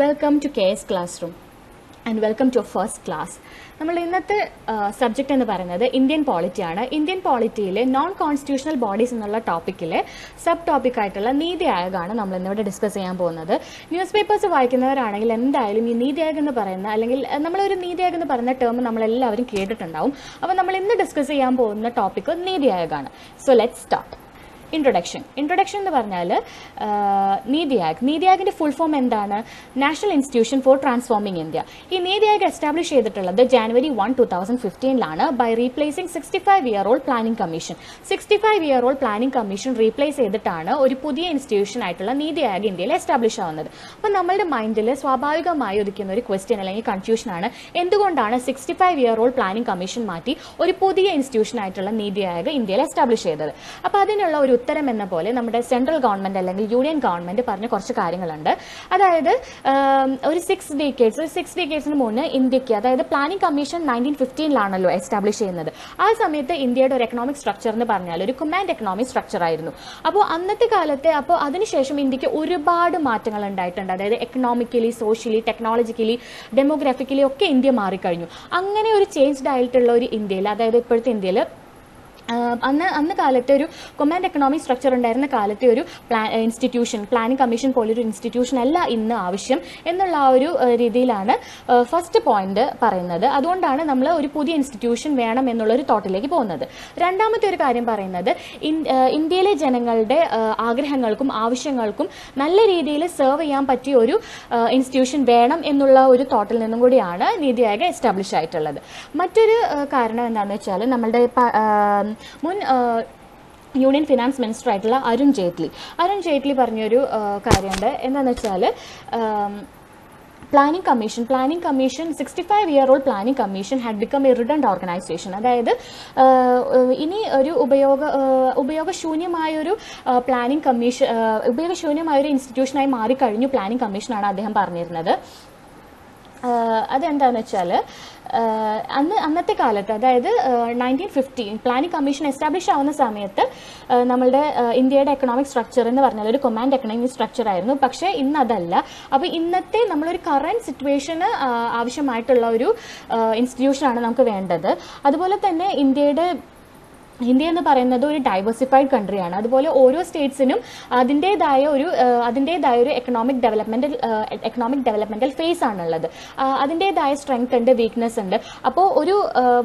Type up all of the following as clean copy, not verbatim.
Welcome to KS Classroom and welcome to our first class. നമ്മൾ ഇന്നത്തെ subject എന്ന് പറയുന്നത് ഇന്ത്യൻ പോളിറ്റിയാണ്. ഇന്ത്യൻ പോളിറ്റിയിലെ നോൺ കോൺസ്റ്റിറ്റ്യൂഷണൽ ബോഡീസ് എന്നുള്ള ടോപ്പിക്കിലെ സബ് ടോപ്പിക്കായിട്ടുള്ള നീതി ആയോഗാണ് നമ്മൾ ഇന്നിവിടെ ഡിസ്കസ് ചെയ്യാൻ പോകുന്നത്. ന്യൂസ് പേപ്പേഴ്സ് വായിക്കുന്നവരാണെങ്കിൽ എന്തായാലും ഈ നീതി ആയോഗ് എന്ന് പറയുന്ന അല്ലെങ്കിൽ നമ്മളൊരു നീതി ആയോഗ് എന്ന് പറയുന്ന ടേം നമ്മളെല്ലാവരും കേട്ടിട്ടുണ്ടാവും. അപ്പോൾ നമ്മൾ ഇന്ന് ഡിസ്കസ് ചെയ്യാൻ പോകുന്ന ടോപ്പിക്ക് നീതി ആയോഗാണ്. So let's start. ഇൻട്രൊഡക്ഷൻ എന്ന് പറഞ്ഞാൽ നീതി ആയോഗിൻ്റെ ഫുൾ ഫോം എന്താണ്? National institution for transforming India. ഈ നീതി ആയോഗ് എസ്റ്റാബ്ലിഷ് ചെയ്തിട്ടുള്ളത് January 1, 2015 by replacing 65-year-old planning commission. 65-year-old planning commission replace ചെയ്തിട്ടാണ് ഒരു പുതിയ ഇൻസ്റ്റിറ്റ്യൂഷൻ ആയിട്ടുള്ള നീതി ആയോഗ് ഇന്ത്യയിൽ എസ്റ്റാബ്ലിഷ് ആവുന്നത്. അപ്പോൾ നമ്മളുടെ മൈൻഡിൽ സ്വാഭാവികമായി ഉദിക്കുന്ന ഒരു ക്വസ്റ്റ്യൻ അല്ലെങ്കിൽ കൺഫ്യൂഷനാണ്, എന്തുകൊണ്ടാണ് 65-year-old പ്ലാനിംഗ് കമ്മീഷൻ മാറ്റി ഒരു പുതിയ ഇൻസ്റ്റിറ്റ്യൂഷൻ ആയിട്ടുള്ള നീതി ആയോഗ് ഇന്ത്യയിൽ എസ്റ്റാബ്ലിഷ് ചെയ്തത്? അപ്പോൾ അതിനുള്ള ഒരു ഉത്തരം എന്ന പോലെ നമ്മുടെ സെൻട്രൽ ഗവൺമെന്റ് അല്ലെങ്കിൽ യൂണിയൻ ഗവൺമെന്റ് പറഞ്ഞ കുറച്ച് കാര്യങ്ങളുണ്ട്. അതായത് ഒരു 6 ഡേക്കേഡ്സിന് മുന്നേ ഇന്ത്യക്ക്, അതായത് പ്ലാനിംഗ് കമ്മീഷൻ 1915 എസ്റ്റാബ്ലിഷ് ചെയ്യുന്നത്. ആ സമയത്ത് ഇന്ത്യയുടെ ഒരു എക്കണോമിക് സ്ട്രക്ചർ എന്ന് പറഞ്ഞാൽ ഒരു കമാൻഡ് എക്കണോമിക് സ്ട്രക്ചർ ആയിരുന്നു. അപ്പോൾ അന്നത്തെ കാലത്തെ അതിനുശേഷം ഇന്ത്യക്ക് ഒരുപാട് മാറ്റങ്ങൾ ഉണ്ടായിട്ടുണ്ട്. അതായത് എക്കണോമിക്കലി, സോഷ്യലി, ടെക്നോളജിക്കലി, ഡെമോഗ്രാഫിക്കലി ഒക്കെ ഇന്ത്യ മാറിക്കഴിഞ്ഞു. അങ്ങനെ ഒരു ചേഞ്ച്ഡ് ആയിട്ടുള്ള ഒരു ഇന്ത്യയിൽ, അതായത് ഇപ്പോഴത്തെ ഇന്ത്യയിൽ അന്ന് കാലത്തെ ഒരു കമാൻഡ് എക്കണോമിക് സ്ട്രക്ചർ ഉണ്ടായിരുന്ന കാലത്തെ ഒരു ഇൻസ്റ്റിറ്റ്യൂഷൻ, പ്ലാനിംഗ് കമ്മീഷൻ പോലൊരു ഇൻസ്റ്റിറ്റ്യൂഷൻ അല്ല ഇന്ന് ആവശ്യം എന്നുള്ള ആ ഒരു രീതിയിലാണ് ഫസ്റ്റ് പോയിന്റ് പറയുന്നത്. അതുകൊണ്ടാണ് നമ്മൾ ഒരു പുതിയ ഇൻസ്റ്റിറ്റ്യൂഷൻ വേണം എന്നുള്ളൊരു തോട്ടിലേക്ക് പോകുന്നത്. രണ്ടാമത്തെ ഒരു കാര്യം പറയുന്നത്, ഇന്ത്യയിലെ ജനങ്ങളുടെ ആഗ്രഹങ്ങൾക്കും ആവശ്യങ്ങൾക്കും നല്ല രീതിയിൽ സെർവ് ചെയ്യാൻ പറ്റിയ ഒരു ഇൻസ്റ്റിറ്റ്യൂഷൻ വേണം എന്നുള്ള ഒരു തോട്ടിൽ നിന്നും കൂടിയാണ് നീതി ആയോഗ് എസ്റ്റാബ്ലിഷ് ആയിട്ടുള്ളത്. മറ്റൊരു കാരണം എന്താണെന്ന് വെച്ചാൽ, നമ്മളുടെ മുൻ യൂണിയൻ ഫിനാൻസ് മിനിസ്റ്റർ ആയിട്ടുള്ള അരുൺ ജെയ്റ്റ്ലി പറഞ്ഞൊരു കാര്യമുണ്ട്. എന്താണെന്ന് വെച്ചാൽ, planning commission 65-year-old planning commission had become a redundant organisation. അതായത് ഇനി ഒരു ഉപയോഗശൂന്യമായൊരു പ്ലാനിംഗ് കമ്മീഷൻ, ഉപയോഗശൂന്യമായൊരു ഇൻസ്റ്റിറ്റ്യൂഷനായി മാറിക്കഴിഞ്ഞു പ്ലാനിംഗ് കമ്മീഷനാണ് അദ്ദേഹം പറഞ്ഞിരുന്നത്. അതെന്താണെന്ന് വെച്ചാൽ, അന്നത്തെ കാലത്ത്, അതായത് 1915 പ്ലാനിംഗ് കമ്മീഷൻ എസ്റ്റാബ്ലിഷ് ആവുന്ന സമയത്ത് നമ്മളുടെ ഇന്ത്യയുടെ എക്കണോമിക് സ്ട്രക്ചർ എന്ന് പറഞ്ഞാൽ ഒരു കമാൻഡ് എക്കണോമിക് സ്ട്രക്ചർ ആയിരുന്നു. പക്ഷേ ഇന്ന് അതല്ല. അപ്പോൾ ഇന്നത്തെ നമ്മളൊരു കറന്റ് സിറ്റുവേഷന് ആവശ്യമായിട്ടുള്ള ഒരു ഇൻസ്റ്റിറ്റ്യൂഷനാണ് നമുക്ക് വേണ്ടത്. അതുപോലെ തന്നെ ഇന്ത്യ എന്ന് പറയുന്നത് ഒരു ഡൈവേഴ്സിഫൈഡ് കൺട്രിയാണ്. അതുപോലെ ഓരോ സ്റ്റേറ്റ്സിനും അതിൻ്റേതായ ഒരു എക്കണോമിക് ഡെവലപ്മെന്റൽ ഫേസ് ആണുള്ളത്. അതിൻ്റേതായ സ്ട്രെങ്ത് ഉണ്ട്, വീക്ക്നെസ് ഉണ്ട്. അപ്പോൾ ഒരു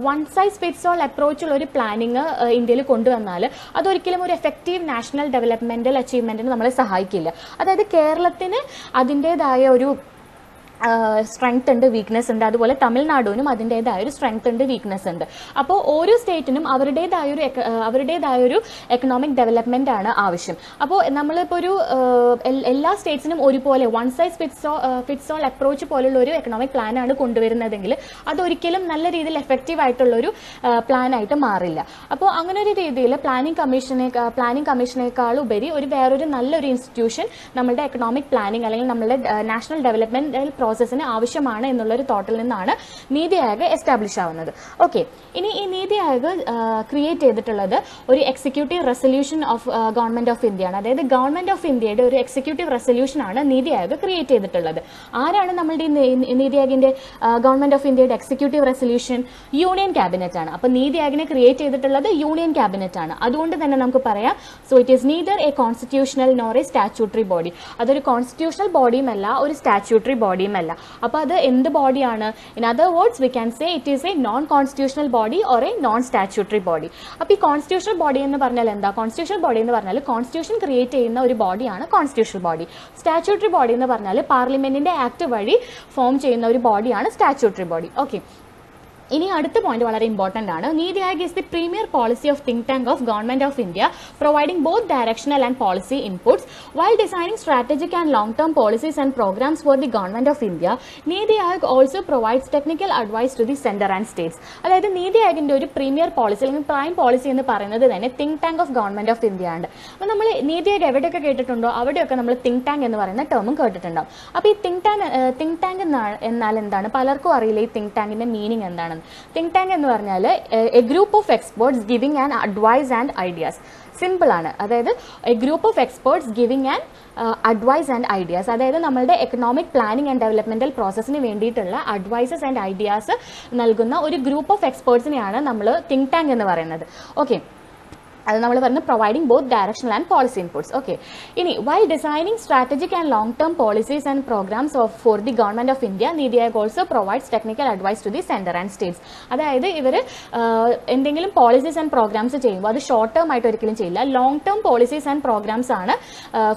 വൺ സൈസ് ഫിറ്റ്സ് ഓൾ അപ്രോച്ചുള്ള ഒരു പ്ലാനിങ് ഇന്ത്യയിൽ കൊണ്ടുവന്നാൽ അതൊരിക്കലും ഒരു എഫക്റ്റീവ് നാഷണൽ ഡെവലപ്മെന്റൽ അച്ചീവ്മെന്റിന് നമ്മളെ സഹായിക്കില്ല. അതായത് കേരളത്തിന് അതിൻ്റേതായ ഒരു സ്ട്രെങ്ത് ഉണ്ട്, വീക്ക്നെസ് ഉണ്ട്. അതുപോലെ തമിഴ്നാടിനും അതിൻ്റേതായ ഒരു സ്ട്രെങ്ത് ഉണ്ട്, വീക്ക്നെസ് ഉണ്ട്. അപ്പോൾ ഓരോ സ്റ്റേറ്റിനും അവരുടേതായൊരു എക്കണോമിക് ഡെവലപ്മെന്റ് ആണ് ആവശ്യം. അപ്പോൾ നമ്മളിപ്പോൾ എല്ലാ സ്റ്റേറ്റ്സിനും ഒരുപോലെ one size fits all approach പോലുള്ള ഒരു എക്കണോമിക് പ്ലാൻ ആണ് കൊണ്ടുവരുന്നതെങ്കിൽ അതൊരിക്കലും നല്ല രീതിയിൽ എഫക്റ്റീവ് ആയിട്ടുള്ളൊരു പ്ലാൻ ആയിട്ട് മാറില്ല. അപ്പോൾ അങ്ങനെ ഒരു രീതിയിൽ പ്ലാനിംഗ് കമ്മീഷനേക്കാൾ ഉപരി വേറൊരു നല്ലൊരു ഇൻസ്റ്റിറ്റ്യൂഷൻ നമ്മുടെ എക്കണോമിക് പ്ലാനിംഗ് അല്ലെങ്കിൽ നമ്മുടെ നാഷണൽ ഡെവലപ്മെന്റ് പ്രോസസ്സിന് ആവശ്യമാണ് എന്നുള്ളൊരു തോട്ടിൽ നിന്നാണ് നീതി ആയോഗ് എസ്റ്റാബ്ലിഷ് ആവുന്നത്. ഓക്കെ, ഇനി ഈ നീതി ആയോഗ് ക്രിയേറ്റ് ചെയ്തിട്ടുള്ളത് ഒരു executive resolution of government of India ആണ്. അതായത് ഗവൺമെന്റ് ഓഫ് ഇന്ത്യയുടെ ഒരു എക്സിക്യൂട്ടീവ് റെസൊല്യൂഷൻ ആണ് നീതി ആയോഗ് ക്രിയേറ്റ് ചെയ്തിട്ടുള്ളത്. ആരാണ് നമ്മളുടെ നീതി ആയോഗിന്റെ ഗവൺമെന്റ് ഓഫ് ഇന്ത്യയുടെ എക്സിക്യൂട്ടീവ് റെസൊല്യൂഷൻ? യൂണിയൻ ക്യാബിനറ്റ് ആണ്. അപ്പോൾ നീതി ആയോഗിനെ ക്രിയേറ്റ് ചെയ്തിട്ടുള്ളത് യൂണിയൻ ക്യാബിനറ്റ് ആണ്. അതുകൊണ്ട് തന്നെ നമുക്ക് പറയാം, so it is neither a constitutional nor a statutory body. അതൊരു കോൺസ്റ്റിറ്റ്യൂഷണൽ ബോഡിയുമല്ല, ഒരു സ്റ്റാറ്റ്യൂട്ടറി ബോഡിയുമല്ല. അപ്പോൾ അത് എന്ത് ബോഡിയാണ്? In other words we can say it is a non constitutional body or a non statutory body. അപ്പോൾ ഈ കോൺസ്റ്റിറ്റ്യൂഷണൽ ബോഡി എന്ന് പറഞ്ഞാൽ എന്താ? കോൺസ്റ്റിറ്റ്യൂഷണൽ ബോഡി എന്ന് പറഞ്ഞാൽ കോൺസ്റ്റിറ്റ്യൂഷൻ ക്രിയേറ്റ് ചെയ്യുന്ന ഒരു ബോഡിയാണ് കോൺസ്റ്റിറ്റ്യൂഷണൽ ബോഡി. സ്റ്റാറ്റ്യൂട്ടറി ബോഡി എന്ന് പറഞ്ഞാൽ പാർലമെന്റിന്റെ ആക്ട് വഴി ഫോം ചെയ്യുന്ന ഒരു ബോഡിയാണ് സ്റ്റാറ്റ്യൂട്ടറി ബോഡി. ഓക്കെ, ഇനി അടുത്ത പോയിന്റ് വളരെ ഇമ്പോർട്ടന്റ് ആണ്. NITI Aayog is the premier policy of think tank of government of India, providing both directional and policy inputs while designing strategic and long term policies and programmes for the government of India. NITI Aayog also provides technical advice to the centre and states. അതായത് നീതി ആയോഗിന്റെ ഒരു premier policy അല്ലെങ്കിൽ prime policy എന്ന് പറയുന്നത് തന്നെ think tank of government of India ആണ്. അപ്പോൾ നമ്മൾ നീതി ആയോഗ് എവിടെയൊക്കെ കേട്ടിട്ടുണ്ടോ അവിടെയൊക്കെ നമ്മൾ തിങ്ക് ടാങ്ക് എന്ന് പറയുന്ന ടേമും കേട്ടിട്ടുണ്ടാവും. അപ്പോൾ ഈ തിങ്ക് ടാങ്ക് എന്നാൽ എന്താണ്? പലർക്കും അറിയില്ല ഈ തിങ്ക് ടാങ്കിന്റെ മീനിങ് എന്താണെന്ന്. തിങ്ക് ടാങ്ക് എന്ന് പറഞ്ഞാൽ a group of experts giving and advice and ideas. Simple ആണ്. അതായത് a group of experts giving and advice and ideas. അതായത് നമ്മളുടെ എക്കണോമിക് പ്ലാനിംഗ് ആൻഡ് ഡെവലപ്മെന്റൽ പ്രോസസ്സിന് വേണ്ടിയിട്ടുള്ള അഡ്വൈസസ് ആൻഡ് ഐഡിയാസ് നൽകുന്ന ഒരു ഗ്രൂപ്പ് ഓഫ് എക്സ്പേർട്സിനെയാണ് നമ്മൾ തിങ്ക് ടാങ്ക് എന്ന് പറയുന്നത്. ഓക്കെ, അത് നമ്മൾ പറഞ്ഞു providing both directional and policy inputs. Okay, ഇനി while designing strategic and long term policies and programmes for the government of India, NITI Aayog also provides technical advice to the centre and states. അതായത് ഇവർ എന്തെങ്കിലും policies and programmes ചെയ്യുമ്പോൾ അത് short term ആയിട്ട് ഒരിക്കലും ചെയ്യില്ല, long term policies and programmes ആണ്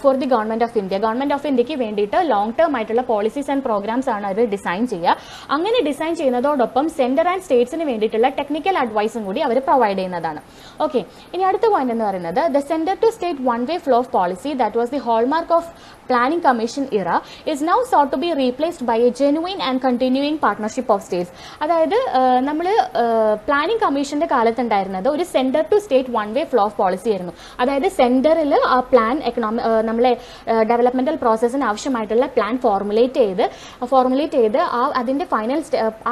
for the government of India. Government of ഇന്ത്യക്ക് വേണ്ടിയിട്ട് ലോങ് ടേം ആയിട്ടുള്ള പോളിസീസ് ആൻഡ് പ്രോഗ്രാംസ് ആണ് അവർ ഡിസൈൻ ചെയ്യുക. അങ്ങനെ ഡിസൈൻ ചെയ്യുന്നതോടൊപ്പം സെന്റർ ആൻഡ് സ്റ്റേറ്റ്സിന് വേണ്ടിയിട്ടുള്ള ടെക്നിക്കൽ അഡ്വൈസും കൂടി അവർ പ്രൊവൈഡ് ചെയ്യുന്നതാണ്. ഓക്കെ, ഇനി അടുത്ത പോയിന്റ് എന്ന് പറയുന്നത് the centre to state one way flow of policy that was the hallmark of planning commission era is now sought to be replaced by a genuine and continuing partnership of states. അതായത് നമ്മൾ planning കമ്മീഷന്റെ കാലത്തുണ്ടായിരുന്നത് ഒരു centre to state one way flow of policy ആയിരുന്നു. അതായത് സെന്ററിൽ ആ plan നമ്മളെ ഡെവലപ്മെന്റൽ പ്രോസസ്സിന് ആവശ്യമായിട്ടുള്ള പ്ലാൻ ഫോർമുലേറ്റ് ചെയ്ത് അതിന്റെ ഫൈനൽ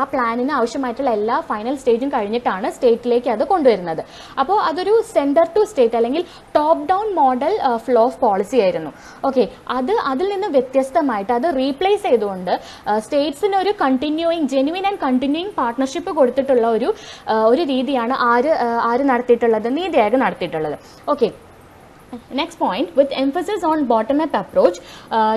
ആ പ്ലാനിന് ആവശ്യമായിട്ടുള്ള എല്ലാ ഫൈനൽ സ്റ്റേജും കഴിഞ്ഞിട്ടാണ് സ്റ്റേറ്റിലേക്ക് അത് കൊണ്ടുവരുന്നത്. അപ്പോൾ അതൊരു സെന്റർ ടു സ്റ്റേറ്റ് അല്ലെങ്കിൽ top down model flow of policy ആയിരുന്നു. ഓക്കെ, അതിൽ നിന്ന് വ്യത്യസ്തമായിട്ട് അത് റീപ്ലേസ് ചെയ്തുകൊണ്ട് സ്റ്റേറ്റ്സിന് ഒരു ജെന്യുവിൻ ആൻഡ് കണ്ടിന്യൂയിങ് പാർട്ട്ണർഷിപ്പ് കൊടുത്തിട്ടുള്ള ഒരു രീതിയാണ് ആര് നടത്തിയിട്ടുള്ളത്, നീതി ആയോഗ് നടത്തിയിട്ടുള്ളത്. Okay, next point, with emphasis on bottom-up approach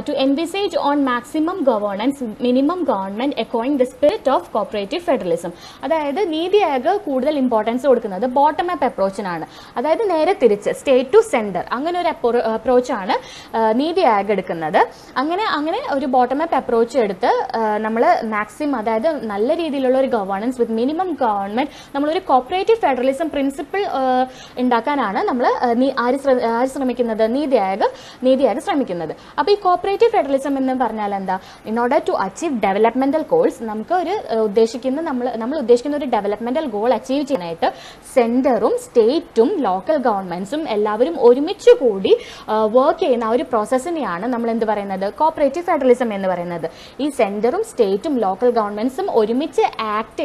to envisage on maximum governance, minimum government, echoing the spirit of cooperative federalism. അതായത് നീതി ആയോഗ് കൂടുതൽ ഇമ്പോർട്ടൻസ് കൊടുക്കുന്നത് ബോട്ടം അപ്പ് അപ്രോച്ചിനാണ്. അതായത് നേരെ തിരിച്ച് സ്റ്റേറ്റ് ടു സെന്റർ അങ്ങനെ ഒരു അപ്രോച്ചാണ് നീതി ആയോഗ് എടുക്കുന്നത്. അങ്ങനെ ഒരു ബോട്ടം അപ്പ് അപ്രോച്ച് എടുത്ത് നമ്മൾ മാക്സിമം, അതായത് നല്ല രീതിയിലുള്ള ഒരു ഗവേണൻസ് വിത്ത് മിനിമം ഗവൺമെന്റ്, നമ്മളൊരു കോപ്പറേറ്റീവ് ഫെഡറലിസം പ്രിൻസിപ്പിൾ ഉണ്ടാക്കാനാണ് നമ്മൾ ശ്രമിക്കുന്നത്, നീതി ആയോഗ് ശ്രമിക്കുന്നത്. അപ്പോൾ ഈ കോപ്പറേറ്റീവ് ഫെഡറലിസം എന്ന് പറഞ്ഞാൽ എന്താ? In order to achieve developmental goals, നമുക്ക് ഒരു നമ്മൾ ഉദ്ദേശിക്കുന്ന ഒരു ഡെവലപ്മെന്റൽ ഗോൾ അച്ചീവ് ചെയ്യാനായിട്ട് സെന്ററും സ്റ്റേറ്റും ലോക്കൽ ഗവൺമെന്റ്സും എല്ലാവരും ഒരുമിച്ച് കൂടി വർക്ക് ചെയ്യുന്ന ആ ഒരു പ്രോസസ്സിനെയാണ് നമ്മൾ എന്ത് പറയുന്നത്? കോപ്പറേറ്റീവ് ഫെഡറലിസം എന്ന് പറയുന്നത്. ഈ സെന്ററും സ്റ്റേറ്റും ലോക്കൽ ഗവൺമെന്റ്സും ഒരുമിച്ച് ആക്ട്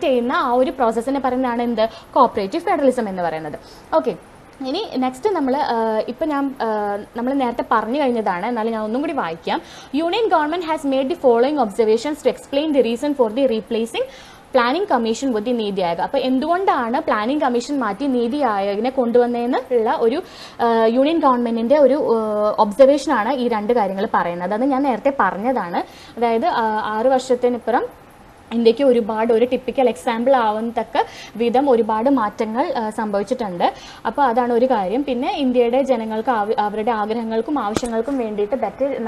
ചെയ്യുന്ന ആ ഒരു പ്രോസസ്സിനെ പറയുന്നതാണ് എന്ത്? കോപ്പറേറ്റീവ് ഫെഡറലിസം എന്ന് പറയുന്നത്. ഓക്കെ, ഇനി നെക്സ്റ്റ് നമ്മൾ നേരത്തെ പറഞ്ഞു കഴിഞ്ഞതാണ്, എന്നാലും ഞാൻ ഒന്നും കൂടി വായിക്കാം. Union government has made the following observations to explain the reason for the replacing planning commission with the NITI Aayog. അപ്പോൾ എന്തുകൊണ്ടാണ് പ്ലാനിംഗ് കമ്മീഷൻ മാറ്റി നീതി ആയോഗിനെ കൊണ്ടുവന്നതെന്നുള്ള ഒരു യൂണിയൻ ഗവൺമെന്റിന്റെ ഒരു ഒബ്സർവേഷനാണ് ഈ രണ്ട് കാര്യങ്ങൾ പറയുന്നത്. അത് ഞാൻ നേരത്തെ പറഞ്ഞതാണ്. അതായത് 6 വർഷത്തിനിപ്പുറം ഇന്ത്യക്ക് ഒരു ടിപ്പിക്കൽ എക്സാമ്പിൾ ആവുന്നതക്ക വിധം ഒരുപാട് മാറ്റങ്ങൾ സംഭവിച്ചിട്ടുണ്ട്. അപ്പോൾ അതാണ് ഒരു കാര്യം. പിന്നെ ഇന്ത്യയുടെ ജനങ്ങൾക്ക് അവരുടെ ആഗ്രഹങ്ങൾക്കും ആവശ്യങ്ങൾക്കും വേണ്ടിയിട്ട്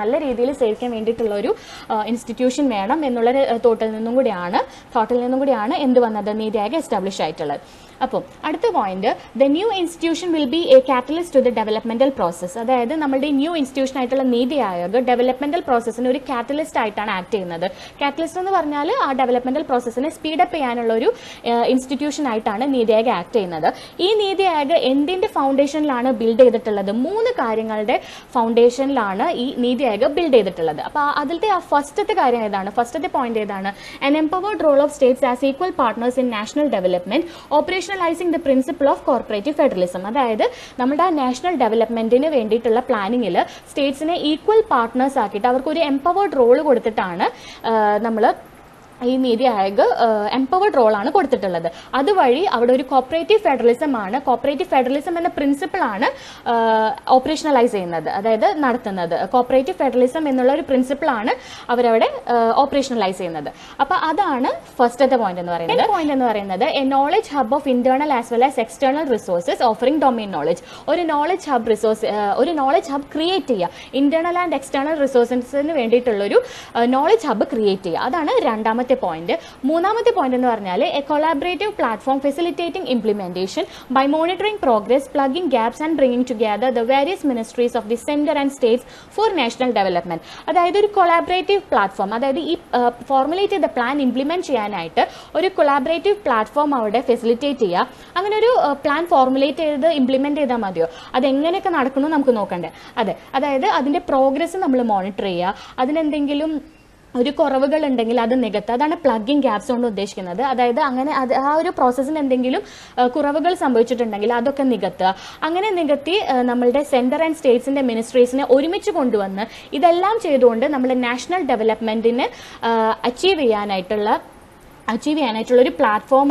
നല്ല രീതിയിൽ സേവിക്കാൻ വേണ്ടിയിട്ടുള്ള ഒരു ഇൻസ്റ്റിറ്റ്യൂഷൻ വേണം എന്നുള്ള തോട്ടിൽ നിന്നും കൂടിയാണ് എന്ത് വന്നത്? നീതി ആയോഗ് എസ്റ്റാബ്ലിഷ് ആയിട്ടുള്ളത്. അപ്പോൾ അടുത്ത point, the new institution will be a catalyst to the developmental process. അതായത് നമ്മുടെ ന്യൂ ഇൻസ്റ്റിറ്റ്യൂഷൻ ആയിട്ടുള്ള നീതി ആയോഗ് ഡെവലപ്മെന്റൽ പ്രോസസ്സിന് ഒരു കാറ്റലിസ്റ്റ് ആയിട്ടാണ് ആക്ട് ചെയ്യുന്നത്. കാറ്റലിസ്റ്റ് എന്ന് പറഞ്ഞാൽ ആ ഡെവലപ്മെന്റൽ പ്രോസസ്സിനെ സ്പീഡപ്പ് ചെയ്യാനുള്ള ഒരു ഇൻസ്റ്റിറ്റ്യൂഷൻ ആയിട്ടാണ് നീതി ആയോഗ് ആക്ട് ചെയ്യുന്നത്. ഈ നീതി ആയോഗ് എന്തിന്റെ ഫൗണ്ടേഷനിലാണ് ബിൽഡ് ചെയ്തിട്ടുള്ളത്? 3 കാര്യങ്ങളുടെ ഫൗണ്ടേഷനിലാണ് ഈ നീതി ആയോഗ് ബിൽഡ് ചെയ്തിട്ടുള്ളത്. അപ്പോൾ അതിലത്തെ ഫസ്റ്റത്തെ കാര്യം ഏതാണ്? ഫസ്റ്റത്തെ പോയിന്റ് ഏതാണ്? an empowered role of states as equal partners in national development, operationalizing the principle of cooperative federalism. അതായത് നമ്മുടെ നാഷണൽ ഡെവലപ്മെന്റിന് വേണ്ടിയിട്ടുള്ള പ്ലാനിങ്ങിൽ സ്റ്റേറ്റ്സിനെ ഈക്വൽ പാർട്ട്നേഴ്സ് ആക്കിയിട്ട് അവർക്ക് ഒരു എംപവേർഡ് റോൾ കൊടുത്തിട്ടാണ് നമ്മൾ ഈ നീതി ആയോഗ് എംപവേർഡ് റോളാണ് കൊടുത്തിട്ടുള്ളത്. അതുവഴി അവിടെ ഒരു കോപ്പറേറ്റീവ് ഫെഡറലിസം എന്ന പ്രിൻസിപ്പിളാണ് ഓപ്പറേഷണലൈസ് ചെയ്യുന്നത്, അതായത് നടത്തുന്നത്. കോപ്പറേറ്റീവ് ഫെഡറലിസം എന്നുള്ള ഒരു പ്രിൻസിപ്പിളാണ് അവരവിടെ ഓപ്പറേഷണലൈസ് ചെയ്യുന്നത്. അപ്പോൾ അതാണ് ഫസ്റ്റത്തെ പോയിന്റ് എന്ന് പറയുന്നത്. A knowledge hub of internal as well as external resources offering domain knowledge. ഒരു നോളജ് ഹബ് ക്രിയേറ്റ് ചെയ്യുക, ഇന്റേണൽ ആൻഡ് എക്സ്റ്റേണൽ റിസോഴ്സസിന് വേണ്ടിയിട്ടുള്ളൊരു നോളജ് ഹബ് ക്രിയേറ്റ് ചെയ്യുക. അതാണ് രണ്ടാമത്തെ പോയിന്റ്. മൂന്നാമത്തെ പോയിന്റ് എന്ന് പറഞ്ഞാൽ a collaborative platform facilitating implementation by monitoring progress, plugging gaps and bringing together the various ministries of the centre and states for national development. അതായത് ഒരു കൊളാബറേറ്റീവ് പ്ലാറ്റ്ഫോം, അതായത് ഈ ഫോർമുലേറ്റ് ചെയ്ത പ്ലാൻ ഇംപ്ലിമെന്റ് ചെയ്യാനായിട്ട് ഒരു കൊളാബറേറ്റീവ് പ്ലാറ്റ്ഫോം അവിടെ facilitate ചെയ്യുക. അങ്ങനെ ഒരു പ്ലാൻ ഫോർമുലേറ്റ് ചെയ്ത് ഇംപ്ലിമെന്റ് ചെയ്താൽ മതിയോ? അതെങ്ങനെയൊക്കെ നടക്കുന്നു നമുക്ക് നോക്കണ്ടേ? അതായത് അതിന്റെ പ്രോഗ്രസ് നമ്മൾ മോണിറ്റർ ചെയ്യുക, അതിനെന്തെങ്കിലും ഒരു കുറവുകൾ ഉണ്ടെങ്കിൽ അത് നികത്തുക. അതാണ് പ്ലഗിങ് ഗ്യാപ്സ് കൊണ്ട് ഉദ്ദേശിക്കുന്നത്. അതായത് അങ്ങനെ ആ ഒരു പ്രോസസ്സിന് എന്തെങ്കിലും കുറവുകൾ സംഭവിച്ചിട്ടുണ്ടെങ്കിൽ അതൊക്കെ നികത്തുക. അങ്ങനെ നികത്തി നമ്മളുടെ സെൻറ്റർ ആൻഡ് സ്റ്റേറ്റ്സിൻ്റെ മിനിസ്ട്രീസിനെ ഒരുമിച്ച് കൊണ്ടുവന്ന് ഇതെല്ലാം ചെയ്തുകൊണ്ട് നമ്മുടെ നാഷണൽ ഡെവലപ്മെൻറ്റിന് അച്ചീവ് ചെയ്യാനായിട്ടുള്ള ഒരു പ്ലാറ്റ്ഫോം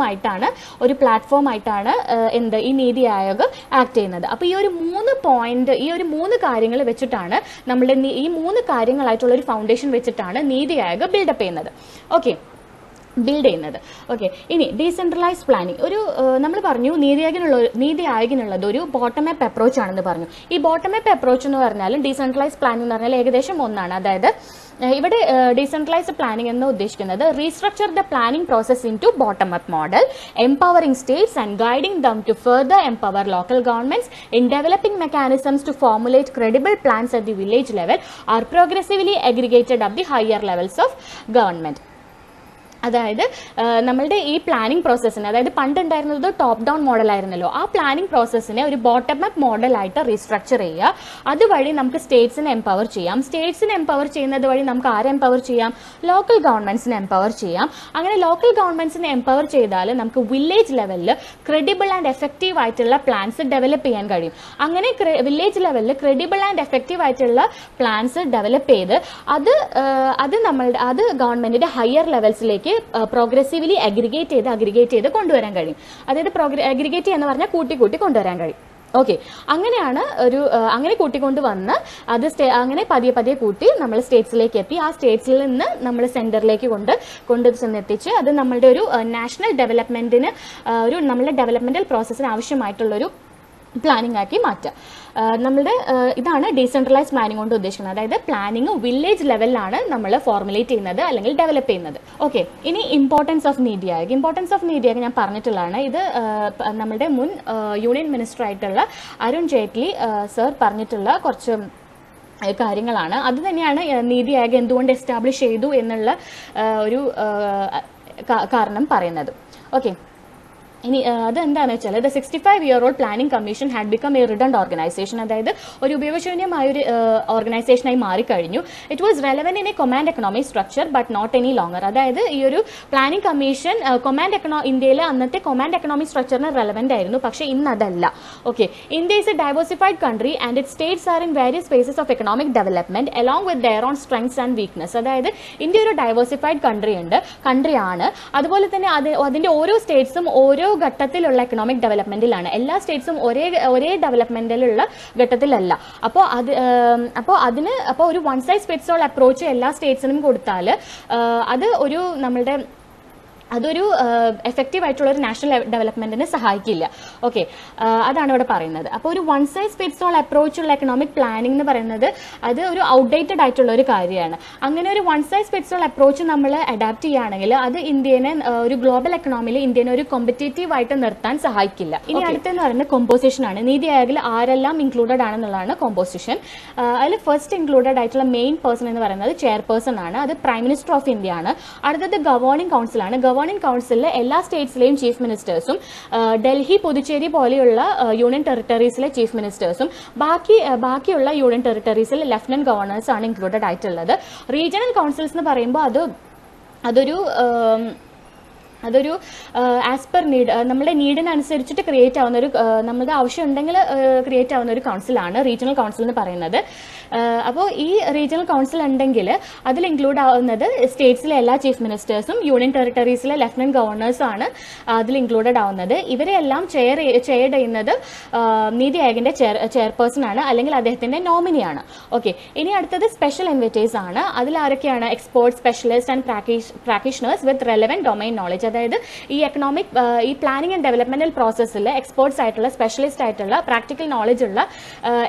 ആയിട്ടാണ് എന്ത് ഈ നീതി ആയോഗ് ആക്ട് ചെയ്യുന്നത്. അപ്പോൾ ഈ ഒരു 3 കാര്യങ്ങൾ വെച്ചിട്ടാണ് നമ്മുടെ ഈ 3 കാര്യങ്ങളായിട്ടുള്ള ഒരു ഫൗണ്ടേഷൻ വെച്ചിട്ടാണ് നീതി ആയോഗ് ബിൽഡപ്പ് ചെയ്യുന്നത്. ഇനി ഡീസെൻട്രലൈസ്ഡ് പ്ലാനിങ് നമ്മൾ പറഞ്ഞു നീതി ആയോഗിനുള്ളത് ഒരു ബോട്ടം അപ്പ് അപ്രോച്ച് ആണെന്ന് പറഞ്ഞു. ഈ ബോട്ടം അപ്പ് അപ്രോച്ച് എന്ന് പറഞ്ഞാലും ഡീസെൻട്രലൈസ്ഡ് പ്ലാനിംഗ് എന്ന് പറഞ്ഞാൽ ഏകദേശം ഒന്നാണ്. അതായത് ഇവിടെ ഡീസെൻട്രലൈസ്ഡ് പ്ലാനിംഗ് എന്ന് ഉദ്ദേശിക്കുന്നത് restructure the planning process into bottom up model, empowering states and guiding them to further empower local governments in developing mechanisms to formulate credible plans at the village level are progressively aggregated at the higher levels of government. അതായത് നമ്മളുടെ ഈ planning പ്രോസസ്സിന്, അതായത് പണ്ടുണ്ടായിരുന്നത് top down മോഡലായിരുന്നല്ലോ, ആ planning പ്രോസസ്സിനെ ഒരു bottom up മോഡലായിട്ട് restructure ചെയ്യുക. അതുവഴി നമുക്ക് സ്റ്റേറ്റ്സിനെ empower ചെയ്യാം. സ്റ്റേറ്റ്സിനെ എംപവർ ചെയ്യുന്നത് വഴി നമുക്ക് ആരെ എംപവർ ചെയ്യാം? ലോക്കൽ ഗവൺമെന്റ്സിനെ എംപവർ ചെയ്യാം. അങ്ങനെ ലോക്കൽ ഗവൺമെന്റ്സിനെ എംപവർ ചെയ്താൽ നമുക്ക് വില്ലേജ് ലെവലിൽ ക്രെഡിബിൾ ആൻഡ് എഫക്റ്റീവ് ആയിട്ടുള്ള പ്ലാൻസ് ഡെവലപ്പ് ചെയ്യാൻ കഴിയും. അങ്ങനെ വില്ലേജ് ലെവലിൽ ക്രെഡിബിൾ ആൻഡ് എഫക്റ്റീവ് ആയിട്ടുള്ള പ്ലാൻസ് ഡെവലപ്പ് ചെയ്ത് അത് ഗവൺമെന്റിന്റെ ഹയർ ലെവൽസിലേക്ക് പ്രോഗ്രസീവ്ലി അഗ്രിഗേറ്റ് ചെയ്ത് കൊണ്ടുവരാൻ കഴിയും. അതായത് അഗ്രിഗേറ്റ് എന്ന് പറഞ്ഞാൽ കൂട്ടി കൊണ്ടുവരാൻ കഴിയും. ഓക്കെ, അങ്ങനെയാണ് അങ്ങനെ കൂട്ടിക്കൊണ്ട് വന്ന് അത് അങ്ങനെ പതിയെ കൂട്ടി നമ്മൾ സ്റ്റേറ്റ്സിലേക്ക് എത്തി. ആ സ്റ്റേറ്റ്സിൽ നിന്ന് നമ്മൾ സെന്ററിലേക്ക് കൊണ്ട് ചെന്നെത്തിച്ച് അത് നമ്മളുടെ ഒരു നാഷണൽ ഡെവലപ്മെന്റിന് നമ്മളുടെ ഡെവലപ്മെന്റൽ പ്രോസസ്സിന് ആവശ്യമായിട്ടുള്ളൊരു പ്ലാനിംഗ് ആക്കി മാറ്റുക. ഇതാണ് ഡീസെൻട്രലൈസ്ഡ് പ്ലാനിംഗ് കൊണ്ട് ഉദ്ദേശിക്കുന്നത്. അതായത് പ്ലാനിംഗ് വില്ലേജ് ലെവലിലാണ് നമ്മൾ ഫോർമുലേറ്റ് ചെയ്യുന്നത് അല്ലെങ്കിൽ ഡെവലപ്പ് ചെയ്യുന്നത്. ഓക്കെ, ഇനി ഇമ്പോർട്ടൻസ് ഓഫ് നീതി ആയോഗ് ഞാൻ പറഞ്ഞിട്ടുള്ളതാണ്. ഇത് നമ്മുടെ മുൻ യൂണിയൻ മിനിസ്റ്റർ ആയിട്ടുള്ള അരുൺ ജെയ്റ്റ്ലി സർ പറഞ്ഞിട്ടുള്ള കുറച്ച് കാര്യങ്ങളാണ്. അത് തന്നെയാണ് നീതി ആയോഗ് എന്തുകൊണ്ട് എസ്റ്റാബ്ലിഷ് ചെയ്തു എന്നുള്ള ഒരു കാരണം പറയുന്നത്. ഓക്കെ, ഇനി അതെന്താണെന്ന് വെച്ചാൽ the 65-year-old planning commission had become a redundant organisation. അതായത് ഒരു ഉപയോഗശൂന്യമായ ഒരു ഓർഗനൈസേഷനായി മാറിക്കഴിഞ്ഞു. It was relevant in a command economic structure but not any longer. അതായത് ഈ ഒരു പ്ലാനിംഗ് കമ്മീഷൻ ഇന്ത്യയിലെ അന്നത്തെ കൊമാൻഡ് എക്കണോമിക് സ്ട്രക്ചറിന് റെലവെന്റ് ആയിരുന്നു, പക്ഷേ ഇന്ന് അതല്ല. Okay, India is a diversified country and it states are in various phases of economic development along with their own strengths and weakness. അതായത് ഇന്ത്യ ഒരു ഡൈവേഴ്സിഫൈഡ് കൺട്രിയാണ്. അതുപോലെ തന്നെ അതിന്റെ ഓരോ സ്റ്റേറ്റ്സും ഓരോ ഘട്ടത്തിലുള്ള എക്കണോമിക് ഡെവലപ്മെന്റിലാണ്. എല്ലാ സ്റ്റേറ്റ്സും ഒരേ ഡെവലപ്മെന്റിലുള്ള ഘട്ടത്തിലല്ല. അപ്പോൾ ഒരു one size fits all approach എല്ലാ സ്റ്റേറ്റ്സിനും കൊടുത്താൽ അതൊരു എഫക്റ്റീവ് ആയിട്ടുള്ള ഒരു നാഷണൽ ഡെവലപ്മെന്റിനെ സഹായിക്കില്ല. ഓക്കെ, അതാണ് ഇവിടെ പറയുന്നത്. അപ്പോൾ ഒരു വൺ സൈസ് ഫിറ്റ്സ് ഓൾ അപ്രോച്ചുള്ള എക്കണോമിക് പ്ലാനിംഗ് എന്ന് പറയുന്നത് അത് ഒരു ഔട്ട്ഡേറ്റഡ് ആയിട്ടുള്ള ഒരു കാര്യമാണ്. അങ്ങനെ ഒരു one size fits all approach നമ്മൾ അഡാപ്റ്റ് ചെയ്യുകയാണെങ്കിൽ അത് ഇന്ത്യനെ ഒരു ഗ്ലോബൽ എക്കണോമിയിൽ ഇന്ത്യനെ ഒരു കോമ്പറ്റേറ്റീവ് ആയിട്ട് നിർത്താൻ സഹായിക്കില്ല. ഇനി അടുത്തെന്ന് പറയുന്നത് കോമ്പോസിഷൻ ആണ്. നീതി ആയോഗിൽ ആരെല്ലാം ഇൻക്ലൂഡഡ് ആണെന്നുള്ളതാണ് കോമ്പോസിഷൻ. അതിൽ ഫസ്റ്റ് ഇൻക്ലൂഡഡ് ആയിട്ടുള്ള മെയിൻ പേഴ്സൺ എന്ന് പറയുന്നത് ചെയർപേഴ്സൺ ആണ്. അത് പ്രൈം മിനിസ്റ്റർ ഓഫ് ഇന്ത്യ ആണ്. അടുത്തത് ഗവേണിംഗ് കൗൺസിൽ ആണ്. ഗവേണിംഗ് കൗൺസിലിലെ എല്ലാ സ്റ്റേറ്റ്സിലെയും ചീഫ് മിനിസ്റ്റേഴ്സും ഡൽഹി, പുതുച്ചേരി പോലെയുള്ള യൂണിയൻ ടെറിട്ടറീസിലെ ചീഫ് മിനിസ്റ്റേഴ്സും ബാക്കിയുള്ള യൂണിയൻ ടെറിട്ടറീസിലെ ലഫ്റ്റനന്റ് ഗവർണേഴ്സ് ആണ് ഇൻക്ലൂഡഡ് ആയിട്ടുള്ളത്. റീജിയണൽ കൗൺസിൽസ് എന്ന് പറയുമ്പോൾ അതൊരു ആസ് പെർ നീഡ്, നമ്മുടെ നീഡിനനുസരിച്ചിട്ട് ക്രിയേറ്റ് ആവുന്ന നമ്മുടെ ആവശ്യം ഉണ്ടെങ്കിൽ ക്രിയേറ്റ് ആവുന്ന ഒരു കൗൺസിലാണ് റീജിയണൽ കൗൺസിൽ എന്ന് പറയുന്നത്. അപ്പോൾ ഈ റീജിയണൽ കൗൺസിൽ ഉണ്ടെങ്കിൽ അതിൽ ഇൻക്ലൂഡ് ആവുന്നത് സ്റ്റേറ്റ്സിലെ എല്ലാ ചീഫ് മിനിസ്റ്റേഴ്സും യൂണിയൻ ടെറിട്ടറീസിലെ ലഫ്റ്റനന്റ് ഗവർണേഴ്സും ആണ് അതിൽ ഇൻക്ലൂഡഡ് ആവുന്നത്. ഇവരെല്ലാം ചെയർ ചെയ്യുന്നത് നീതി ആയോഗിന്റെ ചെയർപേഴ്സൺ ആണ്, അല്ലെങ്കിൽ അദ്ദേഹത്തിന്റെ നോമിനിയാണ്. ഓക്കെ, ഇനി അടുത്തത് സ്പെഷ്യൽ ഇൻവിറ്റേഴ്സ് ആണ്. അതിൽ ആരൊക്കെയാണ്? Expert, specialist and practitioners with relevant domain knowledge. അതായത് ഈ പ്ലാനിംഗ് ആൻഡ് ഡെവലപ്മെന്റൽ പ്രോസസ്സിൽ എക്സ്പേർട്സ് ആയിട്ടുള്ള, സ്പെഷ്യലിസ്റ്റ് ആയിട്ടുള്ള, പ്രാക്ടിക്കൽ നോളജ് ഉള്ള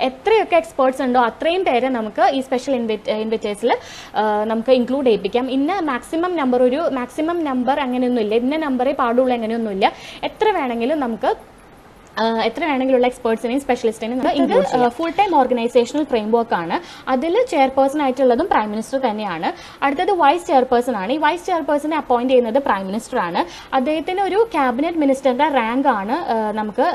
എത്രയൊക്കെ എക്സ്പേർട്സ് ഉണ്ടോ അത്രയും പേരെ നമുക്ക് ഈ സ്പെഷ്യൽ ഇൻവിറ്റേഴ്സിൽ നമുക്ക് ഇൻക്ലൂഡ് ചെയ്യിപ്പിക്കാം. മാക്സിമം നമ്പർ അങ്ങനെയൊന്നുമില്ല, ഇന്ന നമ്പറേ പാടുള്ളൂ അങ്ങനെയൊന്നുമില്ല. എത്ര വേണമെങ്കിലും നമുക്ക് എത്ര വേണമെങ്കിലുള്ള എക്സ്പേർട്സിനെയും സ്പെഷ്യലിസ്റ്റിനെയും ഇത് ഫുൾ ടൈം ഓർഗനൈസേഷണൽ ഫ്രെയിംവർക്ക് ആണ്. അതിൽ ചെയർപേഴ്സൺ ആയിട്ടുള്ളതും പ്രൈം മിനിസ്റ്റർ തന്നെയാണ്. അടുത്തത് വൈസ് ചെയർപേഴ്സൺ ആണ്. ഈ വൈസ് ചെയർപേഴ്സണെ അപ്പോയിന്റ് ചെയ്യുന്നത് പ്രൈം മിനിസ്റ്റർ ആണ്. അദ്ദേഹത്തിന് ഒരു ക്യാബിനറ്റ് മിനിസ്റ്ററിന്റെ റാങ്ക് ആണ് നമുക്ക്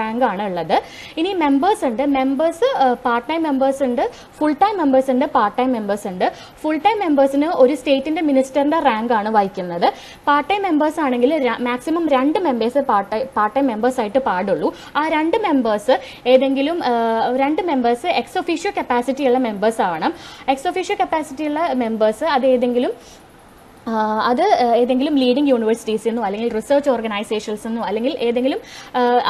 റാങ്ക് ആണ് ഉള്ളത്. ഇനി മെമ്പേഴ്സ് ഉണ്ട്. മെമ്പേഴ്സ് പാർട്ട് ടൈം മെമ്പേഴ്സ് ഉണ്ട്, ഫുൾ ടൈം മെമ്പേഴ്സ് ഉണ്ട്, പാർട്ട് ടൈം മെമ്പേഴ്സ് ഉണ്ട്. ഫുൾ ടൈം മെമ്പേഴ്സിന് ഒരു സ്റ്റേറ്റിന്റെ മിനിസ്റ്ററിന്റെ റാങ്ക് ആണ് വഹിക്കുന്നത്. പാർട്ട് ടൈം മെമ്പേഴ്സ് ആണെങ്കിൽ maximum 2 members part time members ആയിട്ട് പാടുള്ളൂ. ആ 2 മെമ്പേഴ്സ് എക്സ് ഒഫീഷ്യോ കപ്പാസിറ്റി ഉള്ള മെമ്പേഴ്സ് ആവണം. എക്സ് ഒഫീഷ്യോ കപ്പാസിറ്റി ഉള്ള മെമ്പേഴ്സ് അത് ഏതെങ്കിലും ലീഡിംഗ് യൂണിവേഴ്സിറ്റീസിൽ നിന്നോ അല്ലെങ്കിൽ റിസർച്ച് ഓർഗനൈസേഷൻസിൽ നിന്നോ അല്ലെങ്കിൽ ഏതെങ്കിലും